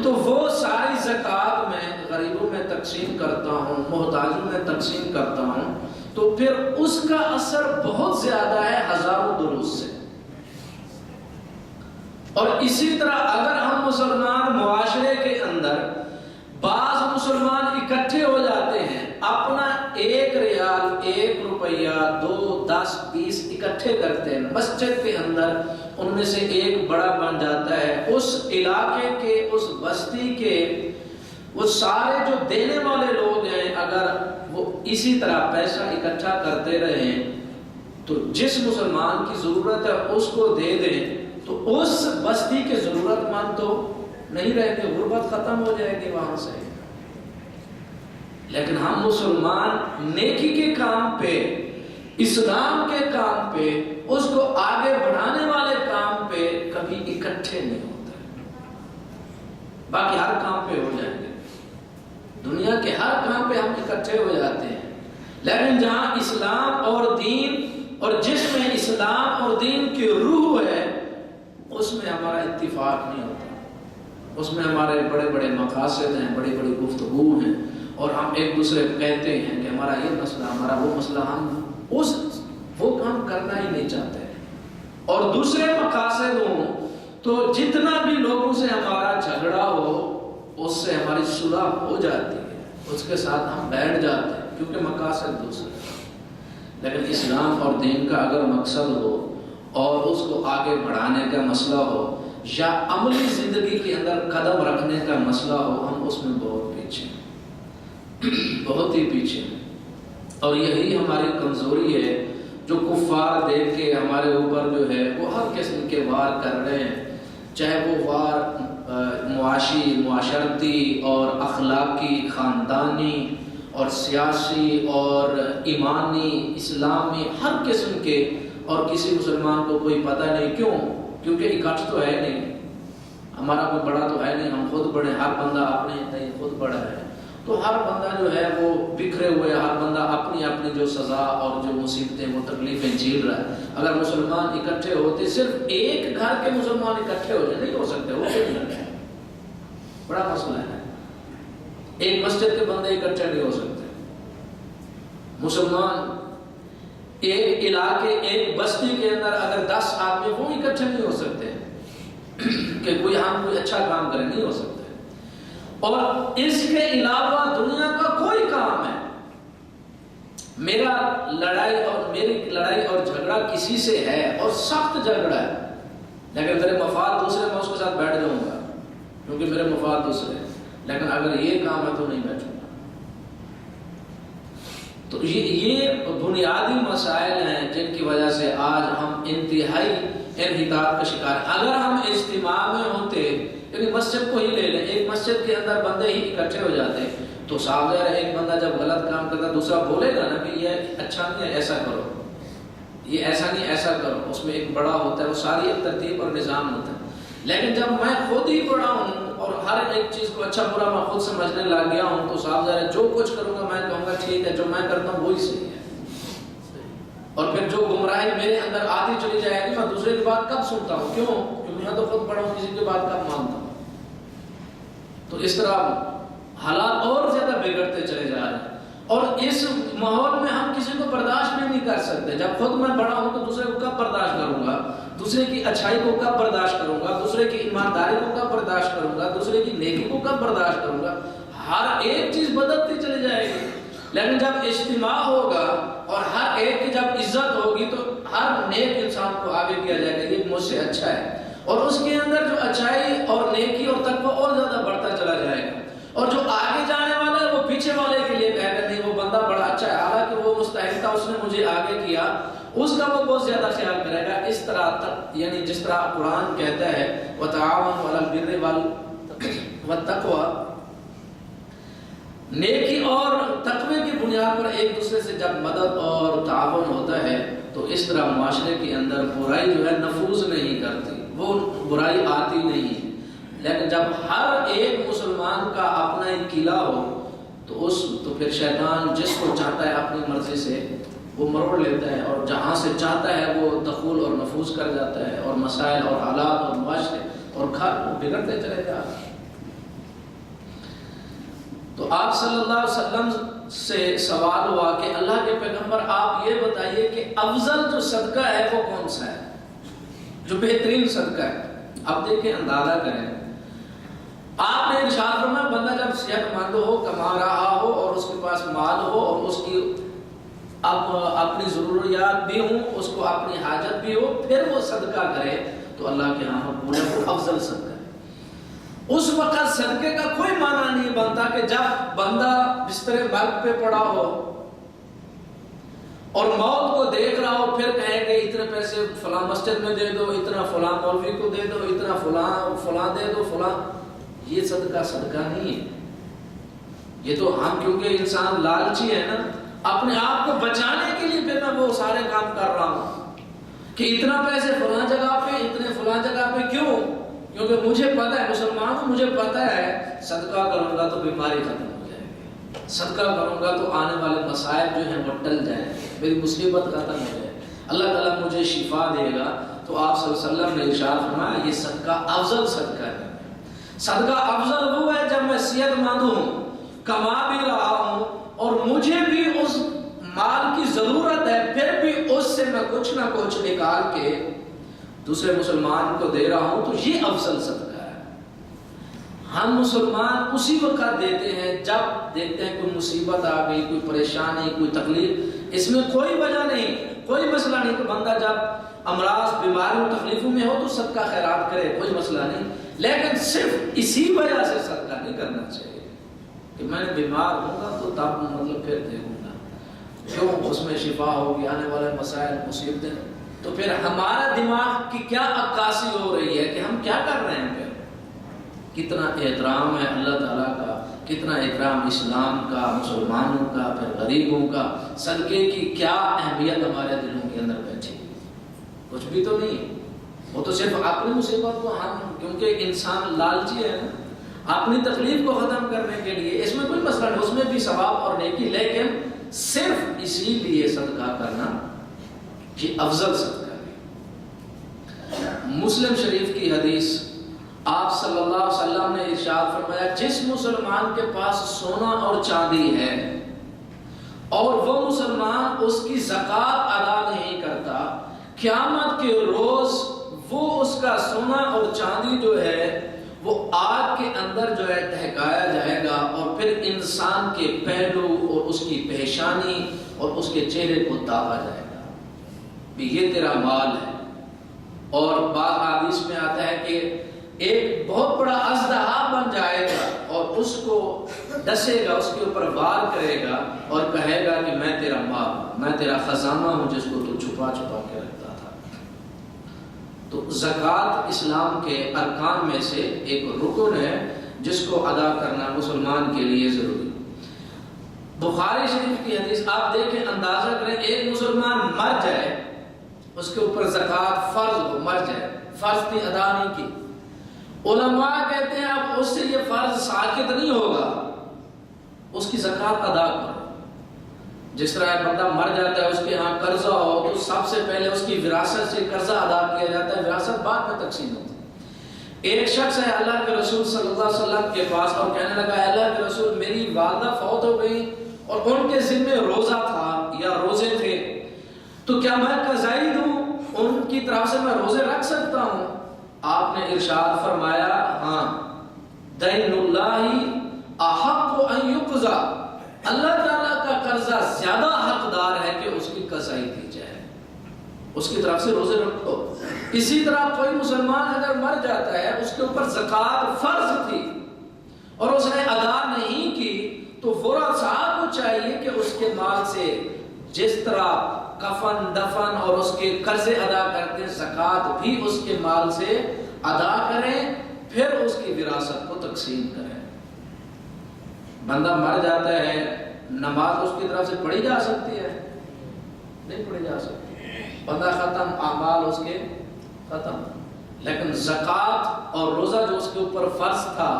S2: تو وہ ساری زکوٰۃ میں غریبوں میں تقسیم کرتا ہوں، محتاجوں میں تقسیم کرتا ہوں، تو پھر اس کا اثر بہت زیادہ ہے ہزاروں درود سے۔ اور اسی طرح اگر ہم مسلمان معاشرے کے اندر بعض مسلمان اکٹھے ہو جاتے ہیں، اپنا 1 ریال، 1 روپیہ، 2، 10، 20 اکٹھے کرتے ہیں مسجد کے اندر، ان میں سے ایک بڑا بن جاتا ہے، اس علاقے کے، اس بستی کے وہ سارے جو دینے والے لوگ ہیں، اگر وہ اسی طرح پیسہ اکٹھا کرتے رہیں تو جس مسلمان کی ضرورت ہے اس کو دے دیں، تو اس بستی کے ضرورت مند تو نہیں رہے گے، غربت ختم ہو جائے گی وہاں سے۔ لیکن ہم مسلمان نیکی کے کام پہ، اسلام کے کام پہ، اس کو آگے بڑھانے والے کام پہ کبھی اکٹھے نہیں ہوتے، باقی ہر کام پہ ہو جائیں گے، دنیا کے ہر کام پہ ہم اکٹھے ہو جاتے ہیں، لیکن جہاں اسلام اور دین، اور جس میں اسلام اور دین کی روح ہے، اس میں ہمارا اتفاق نہیں ہوتا، اس میں ہمارے بڑے بڑے مقاصد ہیں، بڑی بڑی گفتگو ہیں، اور ہم ایک دوسرے کو کہتے ہیں کہ ہمارا یہ مسئلہ، ہمارا وہ مسئلہ، ہم وہ کام کرنا ہی نہیں چاہتے، اور دوسرے مقاصد ہوں تو جتنا بھی لوگوں سے ہمارا جھگڑا ہو اس سے ہماری صلح ہو جاتی ہے، اس کے ساتھ ہم بیٹھ جاتے ہیں، کیونکہ مقاصد دوسرے۔ لیکن اسلام اور دین کا اگر مقصد ہو اور اس کو آگے بڑھانے کا مسئلہ ہو، یا عملی زندگی کے اندر قدم رکھنے کا مسئلہ ہو، ہم اس میں بہت پیچھے، بہت ہی پیچھے، اور یہی ہماری کمزوری ہے، جو کفار دیکھ کے ہمارے اوپر جو ہے وہ ہر قسم کے وار کر رہے ہیں، چاہے وہ وار معاشرتی اور اخلاقی، خاندانی اور سیاسی اور ایمانی، اسلامی، ہر قسم کے، اور کسی مسلمان کو کوئی پتہ نہیں، کیونکہ اکٹھ تو ہے نہیں، ہمارا کوئی بڑا تو ہے نہیں، ہم خود بڑے، ہر بندہ اپنے خود بڑا ہے، تو ہر بندہ جو ہے وہ بکھرے ہوئے، ہر بندہ اپنی اپنی جو سزا اور جو مصیبتیں، وہ تکلیفیں جھیل رہا ہے۔ اگر مسلمان اکٹھے ہوتے، صرف ایک گھر کے مسلمان اکٹھے ہو جائے، نہیں ہو سکتے، وہ بڑا مسئلہ ہے، ایک مسجد کے بندے اکٹھے نہیں ہو سکتے، مسلمان ایک علاقے، ایک بستی کے اندر اگر 10 آدمی وہ اکٹھے نہیں ہو سکتے کہ کوئی اچھا کام کرے، نہیں ہو سکتے۔ اور اس کے علاوہ دنیا کا کوئی کام ہے، میری لڑائی اور جھگڑا کسی سے ہے اور سخت جھگڑا ہے، لیکن میرے مفاد دوسرے، میں اس کے ساتھ بیٹھ جاؤں گا کیونکہ میرے مفاد دوسرے، لیکن اگر یہ کام ہے تو نہیں بیٹھوں گا۔ تو یہ بنیادی مسائل ہیں جن کی وجہ سے آج ہم انتہائی انحطاط کا شکار ہیں۔ اگر ہم اجتماع میں ہوتے، یعنی مسجد کو ہی لے لیں، ایک مسجد کے اندر بندے ہی اکٹھے ہو جاتے، تو صاحب ایک بندہ جب غلط کام کرتا دوسرا بولے گا نا کہ یہ اچھا نہیں ہے، ایسا کرو، یہ ایسا نہیں، ایسا کرو، اس میں ایک بڑا ہوتا ہے، وہ ساری ایک ترتیب اور نظام ہوتا ہے۔ لیکن جب میں خود ہی بڑا ہوں اور ہر ایک چیز کو اچھا برا میں خود سمجھنے لگ گیا ہوں، تو صاحب جو کچھ کروں گا میں کہوں گا ٹھیک ہے، جو میں کرتا ہوں وہی صحیح ہے، اور پھر جو گمراہی میرے اندر آتی چلی جائے گی، میں دوسرے کی بات کب سنتا ہوں؟ کیونکہ میں تو خود بڑا ہوں، کسی کی بات کب مانتا ہوں؟ تو اس طرح حالات اور زیادہ بگڑتے چلے جا رہے ہیں، اور اس ماحول میں ہم کسی کو برداشت بھی نہیں کر سکتے۔ جب خود میں بڑا ہوں تو دوسرے کو کب برداشت کروں گا؟ دوسرے کی اچھائی کو کب برداشت کروں گا؟ دوسرے کی ایمانداری کو کب برداشت کروں گا؟ دوسرے کی نیکی کو کب برداشت کروں گا؟ ہر ایک چیز بدلتی چلی جائے گی، لیکن جب اجتماع ہوگا اور ہر ایک کی جب عزت ہوگی تو ہر نیک انسان کو آگے کیا جائے گا، یہ مجھ سے اچھا ہے، اور اس کے اندر جو اچھائی اور نیکی اور تقویٰ اور زیادہ بڑھتا چلا جائے گا، اور جو آگے جانے والا ہے وہ پیچھے والے کے لیے کہے گا نہیں وہ بندہ بڑا اچھا ہے، حالانکہ وہ مستحق تھا، اس نے مجھے آگے کیا، اس کا وہ بہت زیادہ خیال کرے گا۔ اس طرح تک، یعنی جس طرح قرآن کہتا ہے وَتَعَاوَنُوا عَلَى الْبِرِّ وَالتَّقْوَىٰ، نیکی اور تقوی کی بنیاد پر ایک دوسرے سے جب مدد اور تعاون ہوتا ہے تو اس طرح معاشرے کے اندر برائی جو ہے نفوذ نہیں کرتی، وہ برائی آتی نہیں۔ لیکن جب ہر ایک مسلمان کا اپنا ایک قلعہ ہو تو پھر شیطان جس کو چاہتا ہے اپنی مرضی سے وہ مروڑ لیتا ہے، اور جہاں سے چاہتا ہے وہ دخول اور نفوذ کر جاتا ہے، اور مسائل اور حالات اور معاشرے اور گھر بگڑتے چلے جاتے ہیں۔ تو آپ صلی اللہ علیہ وسلم سے سوال ہوا کہ اللہ کے پیغمبر آپ یہ بتائیے کہ افضل جو صدقہ ہے وہ کون سا ہے، جو بہترین صدقہ ہے؟ اب دیکھیں، اندازہ کریں، آپ نے ارشاد فرمایا بندہ جب صحت مند ہو، کما رہا ہو اور اس کے پاس مال ہو اور اس کی اب اپنی ضروریات بھی ہوں، اس کو اپنی حاجت بھی ہو، پھر وہ صدقہ کرے تو اللہ کے ہاں مقبول ہے، وہ افضل صدقہ ہے۔ اس وقت صدقے کا کوئی معنی نہیں بنتا کہ جب بندہ بستر مرگ پہ پڑا ہو اور موت کو دیکھ رہا ہو پھر کہے کہ اتنے پیسے فلاں مسجد میں دے دو، اتنا فلاں مولوی کو دے دو، اتنا فلاں دے دو، فلاں۔ یہ صدقہ نہیں ہے۔ یہ تو ہم کیونکہ انسان لالچی ہے نا، اپنے آپ کو بچانے کے لیے پھر میں وہ سارے کام کر رہا ہوں کہ اتنا پیسے فلاں جگہ پہ، اتنے فلاں جگہ پہ، کیوں؟ کیونکہ مجھے پتہ ہے، مسلمان ہوں، مجھے پتہ ہے صدقہ کروں گا تو بیماری ختم ہو جائے گی، صدقہ کروں گا تو آنے والے مسائل جو ہیں وہ ٹل جائیں گے، میری مصیبت ختم ہو جائے، اللہ تعالیٰ مجھے شفا دے گا۔ تو آپ صلی اللہ علیہ وسلم نے ارشاد فرمایا یہ صدقہ افضل صدقہ ہے۔ صدقہ افضل وہ ہے جب میں صحت مند ہوں، کما بھی رہا ہوں اور مجھے بھی اس مال کی ضرورت ہے، پھر بھی اس سے میں کچھ نہ کچھ نکال کے دوسرے مسلمان کو دے رہا ہوں، تو یہ افضل صدقہ ہے۔ ہم مسلمان اسی وقت دیتے ہیں جب دیکھتے ہیں کوئی مصیبت آ گئی، کوئی پریشانی، کوئی تکلیف، اس میں کوئی وجہ نہیں، کوئی مسئلہ نہیں کہ بندہ جب امراض، بیماریوں، تکلیفوں میں ہو تو صدقہ خیرات کرے، کوئی مسئلہ نہیں، لیکن صرف اسی وجہ سے صدقہ نہیں کرنا چاہیے کہ میں بیمار ہوں گا تو تب مطلب پھر دیکھوں گا، کیوں اس میں شفا ہوگی، آنے والے مسائل، مصیبتیں، تو پھر ہمارا دماغ کی کیا عکاسی ہو رہی ہے کہ ہم کیا کر رہے ہیں؟ پھر کتنا احترام ہے اللہ تعالیٰ کا، کتنا احترام اسلام کا، مسلمانوں کا، پھر غریبوں کا، صدقے کی کیا اہمیت ہمارے دلوں کے اندر بیٹھی، کچھ بھی تو نہیں۔ وہ تو صرف اپنی مصیبت کو ہم، کیونکہ انسان لالچی ہے نا، اپنی تکلیف کو ختم کرنے کے لیے، اس میں کوئی مسئلہ نہیں، اس میں بھی ثواب اور نیکی، لیکن صرف اسی لیے صدقہ کرنا یہ افضل صدقہ ہے۔ مسلم شریف کی حدیث، آپ صلی اللہ علیہ وسلم نے ارشاد فرمایا جس مسلمان کے پاس سونا اور چاندی ہے اور وہ مسلمان اس کی زکوٰۃ ادا نہیں کرتا، قیامت کے روز وہ اس کا سونا اور چاندی جو ہے وہ آگ کے اندر جو ہے دہکایا جائے گا، اور پھر انسان کے پہلو اور اس کی پیشانی اور اس کے چہرے کو داغا جائے گا کہ یہ تیرا مال ہے۔ اور بعض حدیث میں آتا ہے کہ ایک بہت بڑا اژدہا بن جائے گا اور اس کو ڈسے گا، اس کے اوپر وار کرے گا اور کہے گا کہ میں تیرا مال، میں تیرا خزانہ ہوں جس کو تو چھپا چھپا کے رکھتا تھا۔ تو زکوٰۃ اسلام کے ارکان میں سے ایک رکن ہے جس کو ادا کرنا مسلمان کے لیے ضروری۔ بخاری شریف کی حدیث آپ دیکھیں، اندازہ کریں، ایک مسلمان مر جائے، اس کے اوپر زکوٰۃ فرض ہو، مر جائے، فرض کی ادا نہیں کی، علماء کہتے ہیں اب اس سے یہ فرض ساقط نہیں ہوگا، اس کی زکوٰۃ ادا کرو۔ جس طرح بندہ مر جاتا ہے، اس کے ہاں قرضہ ہو تو سب سے پہلے اس کی وراثت سے قرضہ ادا کیا جاتا ہے، وراثت بعد میں تقسیم ہوتی ہے۔ ایک شخص ہے اللہ کے رسول صلی اللہ علیہ وسلم کے پاس اور کہنے لگا، اللہ کے رسول میری والدہ فوت ہو گئی اور ان کے ذمہ روزہ تھا یا روزے تھے، تو کیا میں قضائی دوں، ان کی طرف سے میں روزے رکھ سکتا ہوں؟ آپ نے ارشاد فرمایا، ہاں، دین اللہ احق ان یقضی، اللہ تعالیٰ کا قرضہ زیادہ حقدار ہے کہ اس کی قضائی دی جائے، اس کی طرف سے روزے رکھو۔ اسی طرح کوئی مسلمان اگر مر جاتا ہے، اس کے اوپر زکوٰۃ فرض تھی اور اس نے ادا نہیں کی، تو ورثاء کو چاہیے کہ اس کے مال سے جس طرح کفن دفن اور اس کے قرضے ادا کرتے، زکوٰۃ بھی اس کے مال سے ادا کریں، پھر اس کی وراثت کو تقسیم کریں۔ بندہ مر جاتا ہے، نماز اس کی طرف سے پڑھی جا سکتی ہے؟ نہیں پڑھی جا سکتی، بندہ ختم، اعمال اس کے ختم، لیکن زکوٰۃ اور روزہ جو اس کے اوپر فرض تھا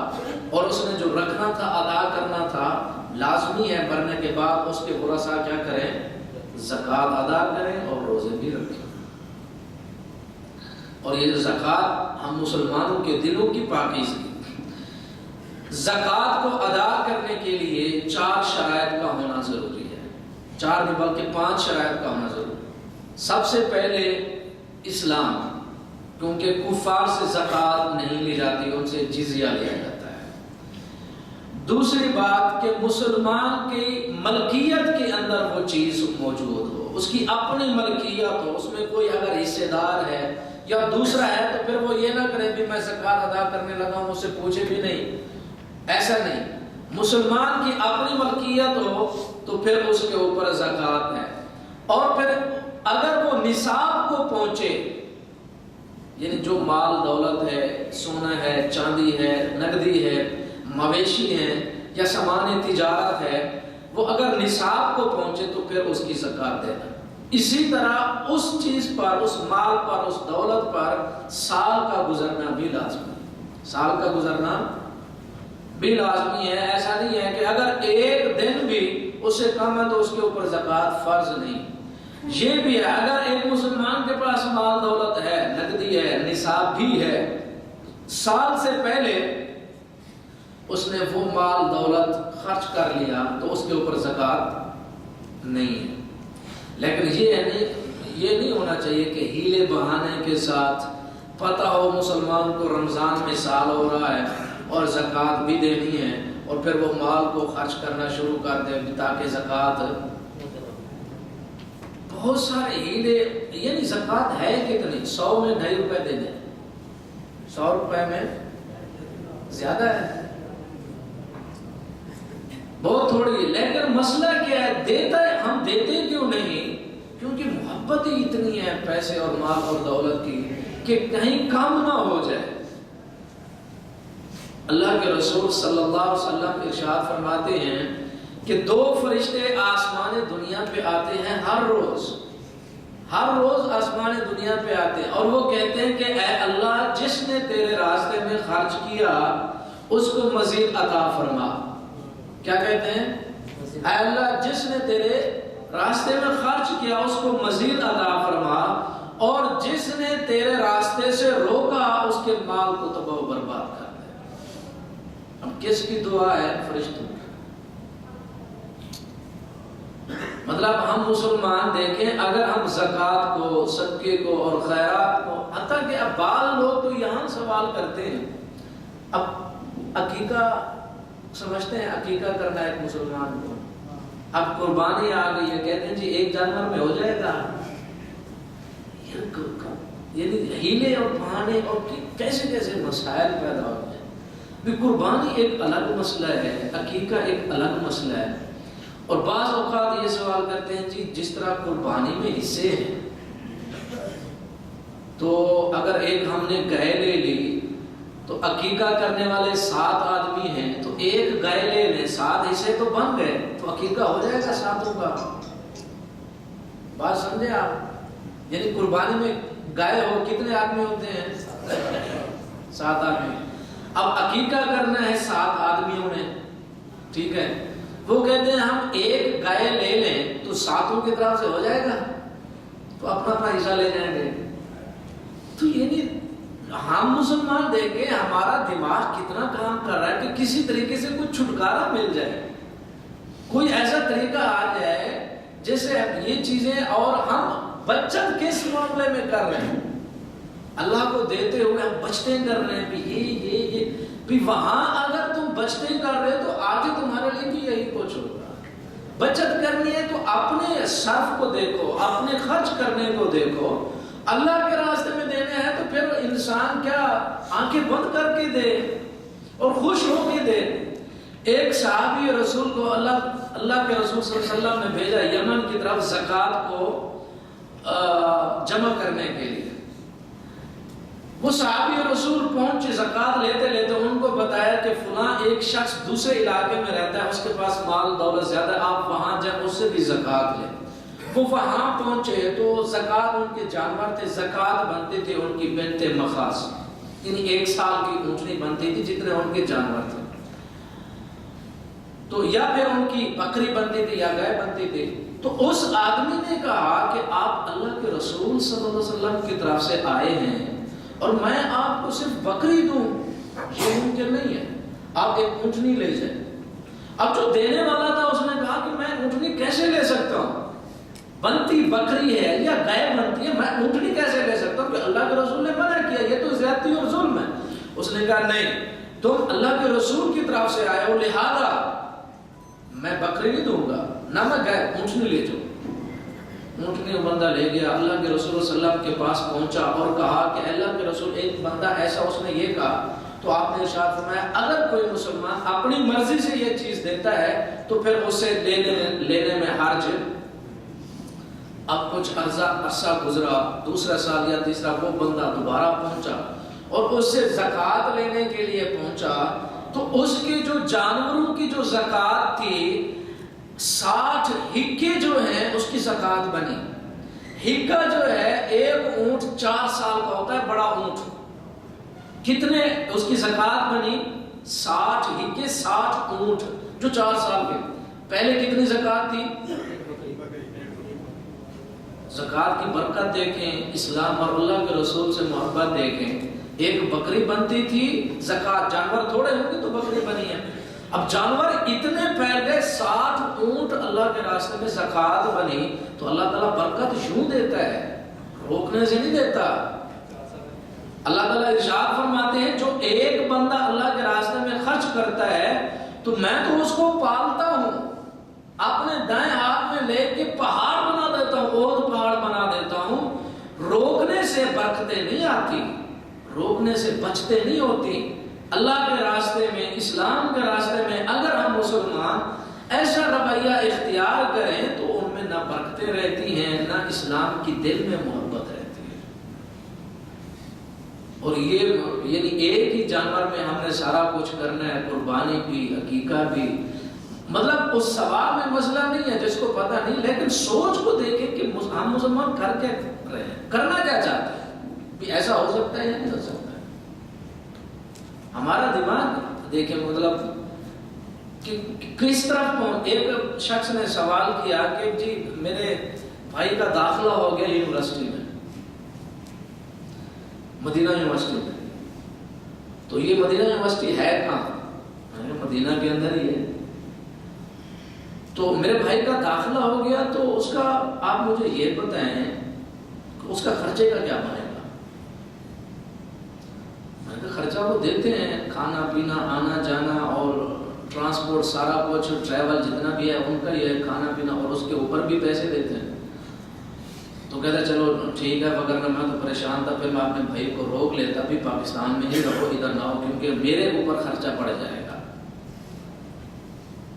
S2: اور اس نے جو رکھنا تھا ادا کرنا تھا، لازمی ہے مرنے کے بعد اس کے ورثاء کیا کریں؟ زکوٰۃ ادا کریں اور روزے بھی رکھیں۔ اور یہ زکوٰۃ ہم مسلمانوں کے دلوں کی پاکیزگی، زکوٰۃ کو ادا کرنے کے لیے 4 شرائط کا ہونا ضروری ہے، 4 نہیں بلکہ 5 شرائط کا ہونا ضروری ہے۔ سب سے پہلے اسلام، کیونکہ کفار سے زکوٰۃ نہیں لی جاتی، ان سے جزیہ لیا جاتا ہے۔ دوسری بات کہ مسلمان کی ملکیت کے اندر وہ چیز موجود ہو، اس کی اپنی ملکیت ہو، اس میں کوئی اگر حصے دار ہے یا دوسرا ہے تو پھر وہ یہ نہ کرے بھی میں زکوٰۃ ادا کرنے لگا ہوں، اس سے پوچھے بھی نہیں، ایسا نہیں۔ مسلمان کی اپنی ملکیت ہو تو پھر اس کے اوپر زکوٰۃ ہے۔ اور پھر اگر وہ نصاب کو پہنچے، یعنی جو مال دولت ہے، سونا ہے، چاندی ہے، نقدی ہے، مویشی ہیں یا سامان تجارت ہے، وہ اگر نصاب کو پہنچے تو پھر اس کی زکوٰۃ دینا۔ اسی طرح اس چیز پر، اس مال پر، اس دولت پر سال کا گزرنا بھی لازمی ہے، سال کا گزرنا بھی لازمی ہے۔ ایسا نہیں ہے کہ اگر ایک دن بھی اس سے کم ہے تو اس کے اوپر زکوٰۃ فرض نہیں۔ یہ بھی ہے اگر ایک مسلمان کے پاس مال دولت ہے، نقدی ہے، نصاب بھی ہے، سال سے پہلے اس نے وہ مال دولت خرچ کر لیا تو اس کے اوپر زکوٰۃ نہیں ہے۔ لیکن یہ نہیں ہونا چاہیے کہ ہیلے بہانے کے ساتھ پتہ ہو مسلمان کو رمضان میں سال ہو رہا ہے اور زکوٰۃ بھی دینی ہے اور پھر وہ مال کو خرچ کرنا شروع کر دے تاکہ زکوٰۃ، بہت سارے ہیلے، یعنی زکوٰۃ ہے کتنی؟ 100 میں 2.5 روپے دے دیں، 100 روپے میں زیادہ ہے، بہت تھوڑی ہے۔ لیکن مسئلہ کیا ہے؟ دیتا ہے، ہم دیتے کیوں نہیں؟ کیونکہ محبت ہی اتنی ہے پیسے اور مال اور دولت کی کہ کہیں کم نہ ہو جائے۔ اللہ کے رسول صلی اللہ علیہ وسلم ارشاد فرماتے ہیں کہ 2 فرشتے آسمان دنیا پہ آتے ہیں ہر روز آسمان دنیا پہ آتے ہیں اور وہ کہتے ہیں کہ اے اللہ، جس نے تیرے راستے میں خرچ کیا اس کو مزید عطا فرما۔ کیا کہتے ہیں؟ اے اللہ، جس نے تیرے راستے میں خرچ کیا اس کو مزید عطا فرما، اور جس نے تیرے راستے سے روکا اس کے مال کو تباہ و برباد کر دے۔ اب کس کی دعا ہے؟ فرشتوں کی۔ مطلب ہم مسلمان دیکھیں، اگر ہم زکوٰۃ کو، صدقے کو اور خیرات کو، حتیٰ کہ اب بعض لوگ تو یہاں سوال کرتے ہیں، اب عقیقہ سمجھتے ہیں عقیقہ کرنا ایک مسلمان کو، اب قربانی آ گئی ہے، کہتے ہیں جی 1 جانور میں ہو جائے گا۔ یعنی ہیلے اور بہانے اور کیسے کیسے مسائل پیدا ہوتے ہیں۔ بھی قربانی ایک الگ مسئلہ ہے، عقیقہ ایک الگ مسئلہ ہے۔ اور بعض اوقات یہ سوال کرتے ہیں جی جس طرح قربانی میں حصے ہیں تو اگر ایک ہم نے گائے لے لی تو عقیقہ کرنے والے 7 آدمی ہیں تو ایک گائے لے لیں، 7 حصے تو بن گئے، تو عقیقہ ہو جائے گا 7 کا۔ بات سمجھے آپ؟ یعنی قربانی میں گائے ہو کتنے آدمی ہوتے ہیں؟ 7 آدمی۔ اب عقیقہ کرنا ہے 7 آدمیوں نے، ٹھیک ہے، وہ کہتے ہیں ہم ایک گائے لے لیں تو 7 کی طرف سے ہو جائے گا، تو اپنا اپنا حصہ لے جائیں گے۔ تو یعنی ہم مسلمان دیکھیں ہمارا دماغ کتنا کام کر رہا ہے کہ کسی طریقے سے کچھ چھٹکارا مل جائے، کوئی ایسا طریقہ آ جائے جس سے یہ چیزیں، اور ہم بچت کس معاملے میں کر رہے ہیں؟ اللہ کو دیتے ہوئے ہم بچتیں کر رہے ہیں، یہ بھی وہاں اگر تم بچتیں کر رہے تو آگے تمہارے لیے بھی یہی کچھ ہوگا۔ بچت کرنی ہے تو اپنے صرف کو دیکھو، اپنے خرچ کرنے کو دیکھو، اللہ کے راستے میں دینے ہیں تو پھر انسان کیا آنکھیں بند کر کے دے اور خوش ہو کے دے۔ ایک صحابی رسول کو اللہ کے رسول صلی اللہ علیہ وسلم نے بھیجا یمن کی طرف زکوٰۃ کو جمع کرنے کے لیے۔ وہ صحابی رسول پہنچے، زکوٰۃ لیتے لیتے ان کو بتایا کہ فلاں ایک شخص دوسرے علاقے میں رہتا ہے، اس کے پاس مال دولت زیادہ، آپ وہاں جائیں اس سے بھی زکوٰۃ لیں۔ وہ وہاں پہنچے تو زکات ان کے جانور تھے، زکات بنتی تھی ان کی بنت مخاص، یعنی 1 سال کی اونٹنی بنتی تھی جتنے ان کے جانور تھے، تو یا پھر ان کی بکری بنتی تھی یا گائے بنتی تھی. تو اس آدمی نے کہا کہ آپ اللہ کے رسول صلی اللہ علیہ وسلم کی طرف سے آئے ہیں اور میں آپ کو صرف بکری دوں، یہ ممکن نہیں ہے، آپ ایک اونٹنی لے جائیں. اب جو دینے والا تھا اس نے کہا کہ میں اونٹنی کیسے لے سکتا ہوں، بنتی بکری ہے یا گائے بنتی ہے، میں اونٹنی کیسے لے سکتا ہوں کہ اللہ کے رسول نے منع کیا، یہ تو زیادتی اور ظلم ہے. اس نے کہا نہیں، تم اللہ کے رسول کی طرف سے آئے ہو لہذا میں بکری نہیں دوں گا، نہ میں گائے، اونٹنی لے جاؤ. اونٹنی وہ بندہ لے گیا، اللہ کے رسول صلی اللہ علیہ وسلم کے پاس پہنچا اور کہا کہ اللہ کے رسول ایک بندہ ایسا اس نے یہ کہا. تو آپ نے ارشاد فرمایا اگر کوئی مسلمان اپنی مرضی سے یہ چیز دیتا ہے تو پھر اسے لینے میں حرج. اب کچھ عرصہ گزرا، دوسرا سال یا تیسرا، وہ بندہ دوبارہ پہنچا اور اس سے زکوٰۃ لینے کے لیے پہنچا تو اس کے جو جانوروں کی جو زکوٰۃ تھی 60 ہکے جو ہیں اس کی زکوٰۃ بنی. ہکا جو ہے ایک اونٹ 4 سال کا ہوتا ہے، بڑا اونٹ. کتنے اس کی زکوٰۃ بنی؟ 60 ہکے، 60 اونٹ جو 4 سال کے. پہلے کتنی زکوٰۃ تھی؟ زکوٰۃ کی برکت دیکھیں، اسلام اور اللہ کے رسول سے محبت دیکھیں. ایک بکری بنتی تھی، زکوٰۃ، جانور تھوڑے ہوں گے تو بکری بنی ہے. اب جانور اتنے پھیل گئے، 60 اونٹ اللہ کے راستے میں زکوٰۃ بنی. تو اللہ تعالیٰ برکت یوں دیتا ہے، روکنے سے نہیں دیتا. اللہ تعالیٰ ارشاد فرماتے ہیں جو ایک بندہ اللہ کے راستے میں خرچ کرتا ہے تو میں تو اس کو پالتا ہوں، اپنے دائیں ہاتھ میں لے کے پہاڑ بنا دیتا ہوں، اور پہاڑ بنا دیتا ہوں. روکنے سے برکتیں نہیں آتی، روکنے سے بچتے نہیں ہوتی. اللہ کے راستے میں، اسلام کے راستے میں اگر ہم مسلمان ایسا رویہ اختیار کریں تو ان میں نہ برکتیں رہتی ہیں، نہ اسلام کی دل میں محبت رہتی ہے. اور یہ یعنی ایک ہی جانور میں ہم نے سارا کچھ کرنا ہے، قربانی بھی، عقیقہ بھی. مطلب اس سوال میں مسئلہ نہیں ہے جس کو پتہ نہیں، لیکن سوچ کو دیکھیں کہ ہم مسلمان کر کے رہے ہیں، کرنا کیا چاہتے ہیں، بھی ایسا ہو سکتا ہے یا نہیں ہو سکتا ہے. ہمارا دماغ دیکھیں مطلب کہ کس طرف. ایک شخص نے سوال کیا کہ جی میرے بھائی کا داخلہ ہو گیا یونیورسٹی میں، مدینہ یونیورسٹی میں. تو یہ مدینہ یونیورسٹی ہے کہاں؟ مدینہ کے اندر ہی ہے. تو میرے بھائی کا داخلہ ہو گیا تو اس کا آپ مجھے یہ بتائیں کہ اس کا خرچے کا کیا بنے گا. میں نے خرچہ وہ دیتے ہیں، کھانا پینا، آنا جانا اور ٹرانسپورٹ، سارا کچھ، ٹریول جتنا بھی ہے ان کا یہ ہے، کھانا پینا، اور اس کے اوپر بھی پیسے دیتے ہیں. تو کہتا چلو ٹھیک ہے، وگرنہ میں تو پریشان تھا، پھر میں اپنے بھائی کو روک لیتا بھی پاکستان میں ہی رہو، ادھر نہ ہو، کیونکہ میرے اوپر خرچہ پڑ جائے گا.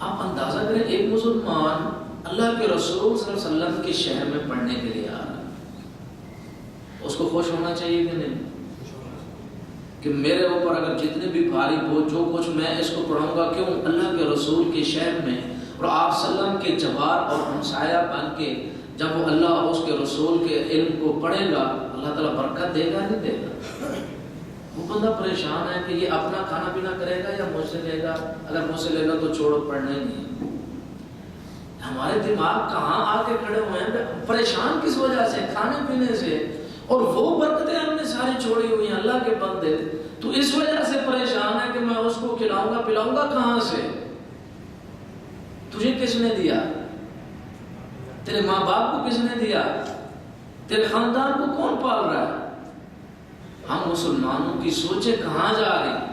S2: آپ اندازہ کریں ایک مسلمان اللہ کے رسول صلی اللہ علیہ وسلم کے شہر میں پڑھنے کے لیے آ رہا ہے، اس کو خوش ہونا چاہیے کہ نہیں کہ میرے اوپر اگر جتنے بھی بھاری بوجھ جو کچھ میں اس کو پڑھاؤں گا، کیوں؟ اللہ کے رسول کے شہر میں، اور آپ صلی اللہ علیہ وسلم کے جوار اور ہمسایہ بن کے جب وہ اللہ اور اس کے رسول کے علم کو پڑھے گا اللہ تعالیٰ برکت دے گا نہیں دے گا. وہ بندہ پریشان ہے کہ یہ اپنا کھانا پینا کرے گا یا مجھ سے لے گا، اگر مجھ سے لے گا تو چھوڑو، پڑھنا ہی نہیں. ہمارے دماغ کہاں آ کے کھڑے ہوئے ہیں، پریشان کس وجہ سے؟ کھانے پینے سے. اور وہ برکتیں ہم نے ساری چھوڑی ہوئی ہیں اللہ کے بندے، تو اس وجہ سے پریشان ہے کہ میں اس کو کھلاؤں گا پلاؤں گا کہاں سے؟ تجھے کس نے دیا؟ تیرے ماں باپ کو کس نے دیا؟ تیرے خاندان کو کون پال رہا ہے؟ ہم مسلمانوں کی سوچیں کہاں جا رہی ہیں،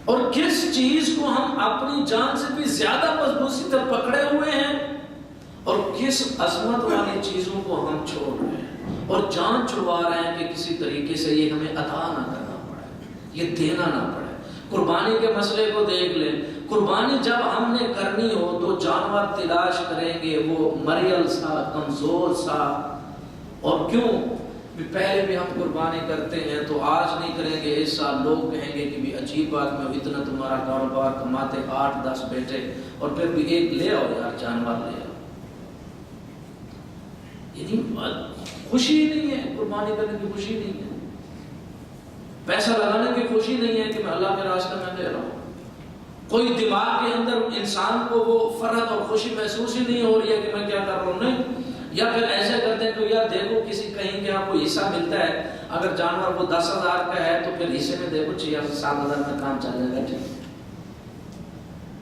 S2: اور کس چیز کو ہم اپنی جان سے بھی زیادہ مضبوطی سے پکڑے ہوئے ہیں، اور کس عظمت والی چیزوں کو ہم چھوڑ رہے ہیں اور جان چھڑوا رہے ہیں کہ کسی طریقے سے یہ ہمیں ادا نہ کرنا پڑے، یہ دینا نہ پڑے. قربانی کے مسئلے کو دیکھ لیں. قربانی جب ہم نے کرنی ہو تو جانور تلاش کریں گے وہ مریل سا، کمزور سا. اور کیوں؟ پہلے بھی ہم قربانی کرتے ہیں تو آج نہیں کریں گے، اس سال لوگ کہیں گے کہ بھی عجیب بات میں اتنا تمہارا کاروبار، کماتے 8-10 بیٹے اور پھر بھی ایک لے آؤ یار، جانور لے آؤ. یعنی خوشی نہیں ہے، قربانی کرنے کی خوشی نہیں ہے، پیسہ لگانے کی خوشی نہیں ہے کہ میں اللہ کے راستے میں دے رہا ہوں، کوئی دماغ کے اندر انسان کو وہ فرحت اور خوشی محسوس ہی نہیں ہو رہی ہے کہ میں کیا کر رہا ہوں، نہیں. یا پھر ایسے کرتے ہیں کہ یار دیکھو کسی کہیں کہ آپ کو حصہ ملتا ہے، اگر جانور کو 10,000 کا ہے تو پھر حصے میں دیکھو 6,000 میں کام چل جائے گا. ٹھیک،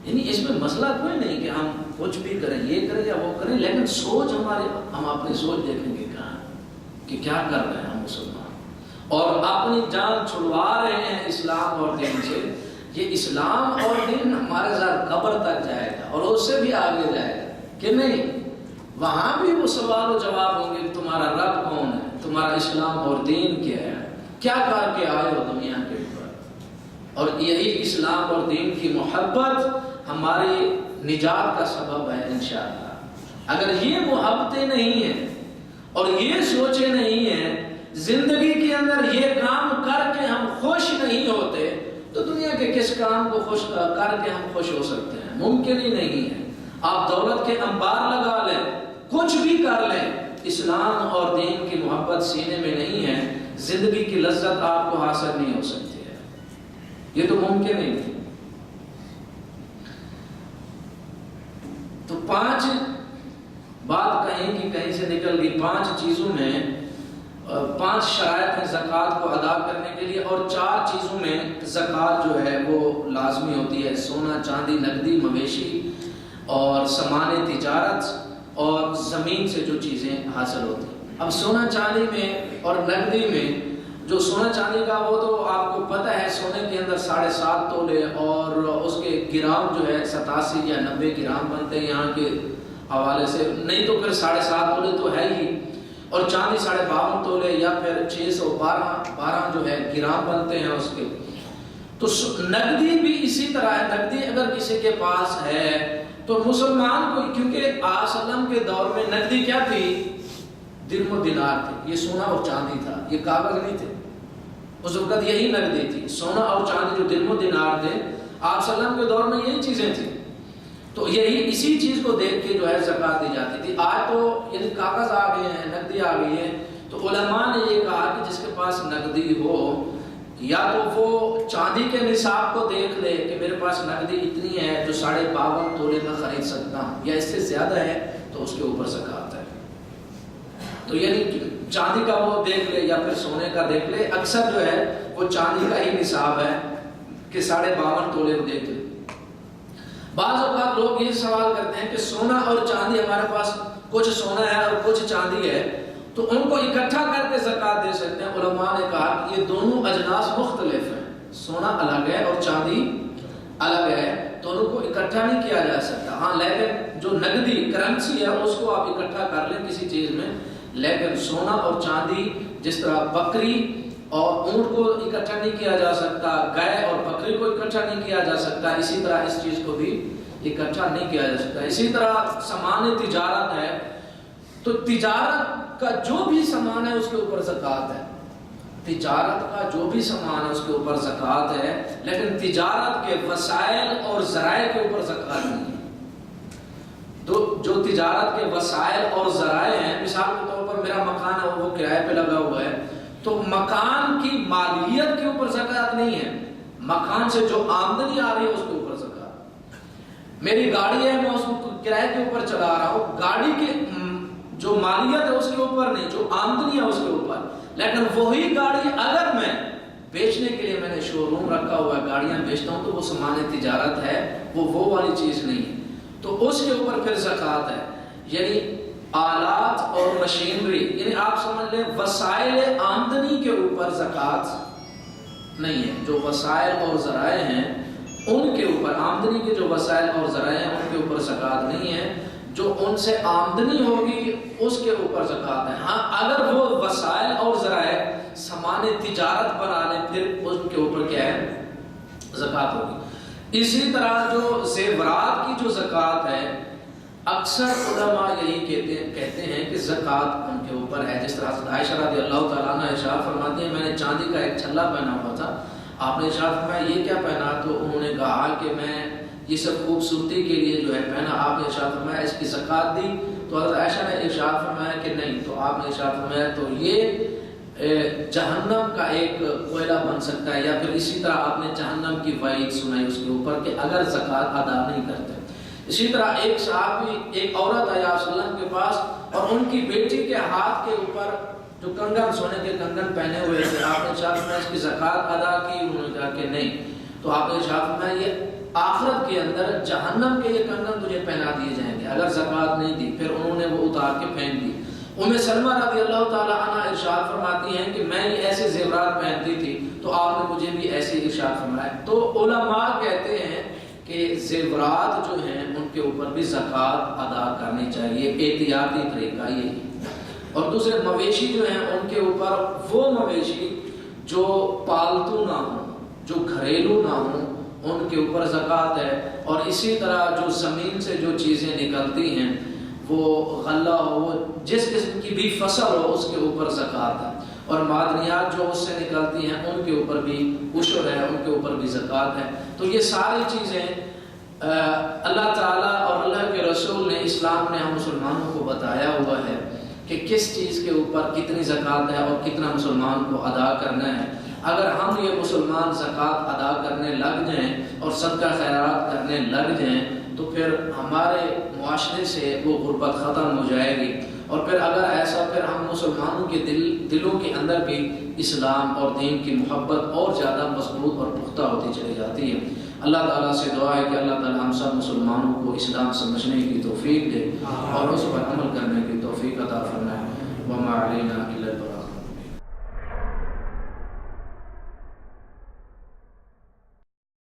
S2: یعنی اس میں مسئلہ کوئی نہیں کہ ہم کچھ بھی کریں، یہ کریں یا وہ کریں، لیکن سوچ ہماری، ہم اپنی سوچ دیکھیں گے کہاں کہ کیا کر رہے ہیں ہم مسلمان، اور اپنی جان چھڑوا رہے ہیں اسلام اور دین سے. یہ اسلام اور دین ہمارے ساتھ قبر تک جائے گا اور اس سے بھی آگے جائے گا کہ نہیں. وہاں بھی وہ سوال و جواب ہوں گے کہ تمہارا رب کون ہے، تمہارا اسلام اور دین کیا ہے، کیا کر کے آئے ہو دنیا کے اوپر. اور یہی اسلام اور دین کی محبت ہماری نجات کا سبب ہے انشاءاللہ. اگر یہ محبتیں نہیں ہیں اور یہ سوچیں نہیں ہیں، زندگی کے اندر یہ کام کر کے ہم خوش نہیں ہوتے تو دنیا کے کس کام کو خوش کر کے ہم خوش ہو سکتے ہیں؟ ممکن ہی نہیں ہے. آپ دولت کے انبار لگا لیں، کچھ بھی کر لیں، اسلام اور دین کی محبت سینے میں نہیں ہے، زندگی کی لذت آپ کو حاصل نہیں ہو سکتی ہے. یہ تو ممکن ہی نہیں. تو 5 بات کہیں کی کہیں سے نکل گئی. 5 چیزوں میں 5 شرائط ہیں زکوٰۃ کو ادا کرنے کے لیے، اور 4 چیزوں میں زکوٰۃ جو ہے وہ لازمی ہوتی ہے: سونا چاندی، نقدی، مویشی اور سامان تجارت، اور زمین سے جو چیزیں حاصل ہوتی ہیں. اب سونا چاندی میں اور نقدی میں، جو سونا چاندی کا وہ تو آپ کو پتہ ہے، سونے کے اندر 7.5 تولے اور اس کے گرام جو ہے 87 یا 90 گرام بنتے ہیں یہاں کے حوالے سے، نہیں تو پھر 7.5 تولے تو ہے ہی، اور چاندی 52.5 تولے یا پھر 612 جو ہے گرام بنتے ہیں اس کے. تو نقدی بھی اسی طرح ہے. نقدی اگر کسی کے پاس ہے تو مسلمان کو، کیونکہ آسلم کے دور میں نقدی کیا تھی؟ درم و دینار تھی. یہ سونا اور چاندی تھا، یہ کاغذ نہیں تھے. اس وقت یہی نقدی تھی، سونا اور چاندی جو درم و دینار تھے. آپ سلم کے دور میں یہی چیزیں تھیں. تو یہی اسی چیز کو دیکھ کے جو ہے زکوٰۃ دی جاتی تھی. آج تو یعنی کاغذ آ گئے ہیں، نقدی آ گئی ہے. تو علماء نے یہ کہا کہ جس کے پاس نقدی ہو، یا تو وہ چاندی کے نصاب کو دیکھ لے کہ میرے پاس نقدی اتنی ہے جو 52.5 تولے میں خرید سکتا ہوں، یا اس سے زیادہ ہے تو اس کے اوپر زکوٰۃ ہے. تو یعنی چاندی کا وہ دیکھ لے یا پھر سونے کا دیکھ لے. اکثر جو ہے وہ چاندی کا ہی نصاب ہے کہ 52.5 تولے کو دیکھ لے. بعض اوقات لوگ یہ سوال کرتے ہیں کہ سونا اور چاندی، ہمارے پاس کچھ سونا ہے اور کچھ چاندی ہے، تو ان کو اکٹھا کر کے زکوٰۃ دے سکتے ہیں. علماء نے کہا کہ یہ دونوں اجناس مختلف ہیں، سونا الگ ہے اور چاندی الگ ہے، دونوں کو اکٹھا نہیں کیا جا سکتا. ہاں لیکن جو نقدی کرنسی ہے اس کو آپ اکٹھا کر لیں کسی چیز میں، لیکن سونا اور چاندی، جس طرح بکری اور اونٹ کو اکٹھا نہیں کیا جا سکتا، گائے اور بکری کو اکٹھا نہیں کیا جا سکتا، اسی طرح اس چیز کو بھی اکٹھا نہیں کیا جا سکتا. اسی طرح سامان تجارت ہے، تو تجارت کا جو بھی سامان ہے اس کے اوپر زکوٰۃ ہے. تجارت کا جو بھی سامان ہے اس کے اوپر زکوٰۃ ہے، لیکن تجارت کے وسائل اور ذرائع کے اوپر زکوٰۃ نہیں ہے. تو جو تجارت کے وسائل اور ذرائع ہیں، مثال کے طور پر میرا مکان ہے وہ کرائے پہ لگا ہوا ہے، تو مکان کی مالیت کے اوپر زکوٰۃ نہیں ہے، مکان سے جو آمدنی آ رہی ہے اس کے اوپر زکوٰۃ. میری گاڑی ہے، میں اس کو کرائے کے اوپر چلا رہا ہوں، گاڑی کے جو مالیت ہے اس کے اوپر نہیں، جو آمدنی ہے اس کے اوپر. لیکن وہی گاڑی اگر میں بیچنے کے لیے، میں نے شو روم رکھا ہوا ہے، گاڑیاں بیچتا ہوں، تو وہ سامان تجارت ہے، وہ والی چیز نہیں ہے، تو اس کے اوپر پھر زکوٰۃ ہے. یعنی آلات اور مشینری، یعنی آپ سمجھ لیں وسائل آمدنی کے اوپر زکوٰۃ نہیں ہے. جو وسائل اور ذرائع ہیں ان کے اوپر، آمدنی کے جو وسائل اور ذرائع ہیں ان کے اوپر زکوٰۃ نہیں ہے. جو ان سے آمدنی ہوگی اس کے اوپر زکوٰۃ ہے. ہاں اگر وہ وسائل اور ذرائع سامان تجارت بنا لیں پھر ان کے اوپر کیا ہے؟ زکوٰۃ ہوگی. اسی طرح جو زیورات کی جو زکوٰۃ ہے، اکثر علماء یہی کہتے ہیں کہ زکوٰۃ ان کے اوپر ہے. جس طرح حضرت عائشہ رضی اللہ تعالیٰ عنہ ارشاد فرماتی ہیں، میں نے چاندی کا ایک چھلا پہنا ہوا تھا، آپ نے ارشاد فرمایا یہ کیا پہنا؟ تو انہوں نے کہا کہ میں یہ سب خوبصورتی کے لیے جو ہے پہنا. آپ نے ارشاد فرمایا اس کی زکات دی تو حضرت عائشہ نے ارشاد فرمایا کہ نہیں, تو آپ نے ارشاد فرمایا تو یہ جہنم کا ایک کوئلہ بن سکتا ہے, یا پھر اسی طرح آپ نے جہنم کی وعید سنائی اس کے اوپر کہ اگر زکات ادا نہیں کرتے. اسی طرح ایک صحابی, ایک عورت آئی آپ صلی اللہ علیہ وسلم کے پاس اور ان کی بیٹی کے ہاتھ کے اوپر جو کنگن, سونے کے کنگن پہنے ہوئے تھے, آپ نے ارشاد فرمایا اس کی زکات ادا کی, انہوں نے کہا کہ نہیں, تو آپ نے ارشاد فرمایا یہ آخرت کے اندر جہنم کے یہ کنگن تجھے پہنا دیے جائیں گے اگر زکات نہیں دی. پھر انہوں نے وہ اتار کے پھینک دی. ام سلمہ رضی اللہ تعالیٰ عنہ ارشاد فرماتی ہیں کہ میں یہ ایسے زیورات پہنتی تھی تو آپ نے مجھے بھی ایسے ارشاد فرمایا. تو علماء کہتے ہیں کہ زیورات جو ہیں ان کے اوپر بھی زکات ادا کرنی چاہیے, احتیاطی طریقہ یہی. اور دوسرے مویشی جو ہیں ان کے اوپر, وہ مویشی جو پالتو نہ ہوں, جو گھریلو نہ ہوں, ان کے اوپر زکات ہے. اور اسی طرح جو زمین سے جو چیزیں نکلتی ہیں, وہ غلہ ہو, وہ جس قسم کی بھی فصل ہو, اس کے اوپر زکات ہے. اور معدنیات جو اس سے نکلتی ہیں ان کے اوپر بھی عشر ہے, ان کے اوپر بھی زکات ہے. تو یہ ساری چیزیں اللہ تعالیٰ اور اللہ کے رسول نے, اسلام نے ہم مسلمانوں کو بتایا ہوا ہے کہ کس چیز کے اوپر کتنی زکات ہے اور کتنا مسلمان کو ادا کرنا ہے. اگر ہم یہ مسلمان زکات ادا کرنے لگ جائیں اور صدقہ خیرات کرنے لگ جائیں تو پھر ہمارے معاشرے سے وہ غربت ختم ہو جائے گی. اور پھر اگر ایسا, پھر ہم مسلمانوں کے دلوں کے اندر بھی اسلام اور دین کی محبت اور زیادہ مضبوط اور پختہ ہوتی چلی جاتی ہے. اللہ تعالیٰ سے دعا ہے کہ اللہ تعالیٰ ہم سب مسلمانوں کو اسلام سمجھنے کی توفیق دے اور اس پر عمل کرنے کی توفیق عطا فرمائے. وما علینا الا البلاغ.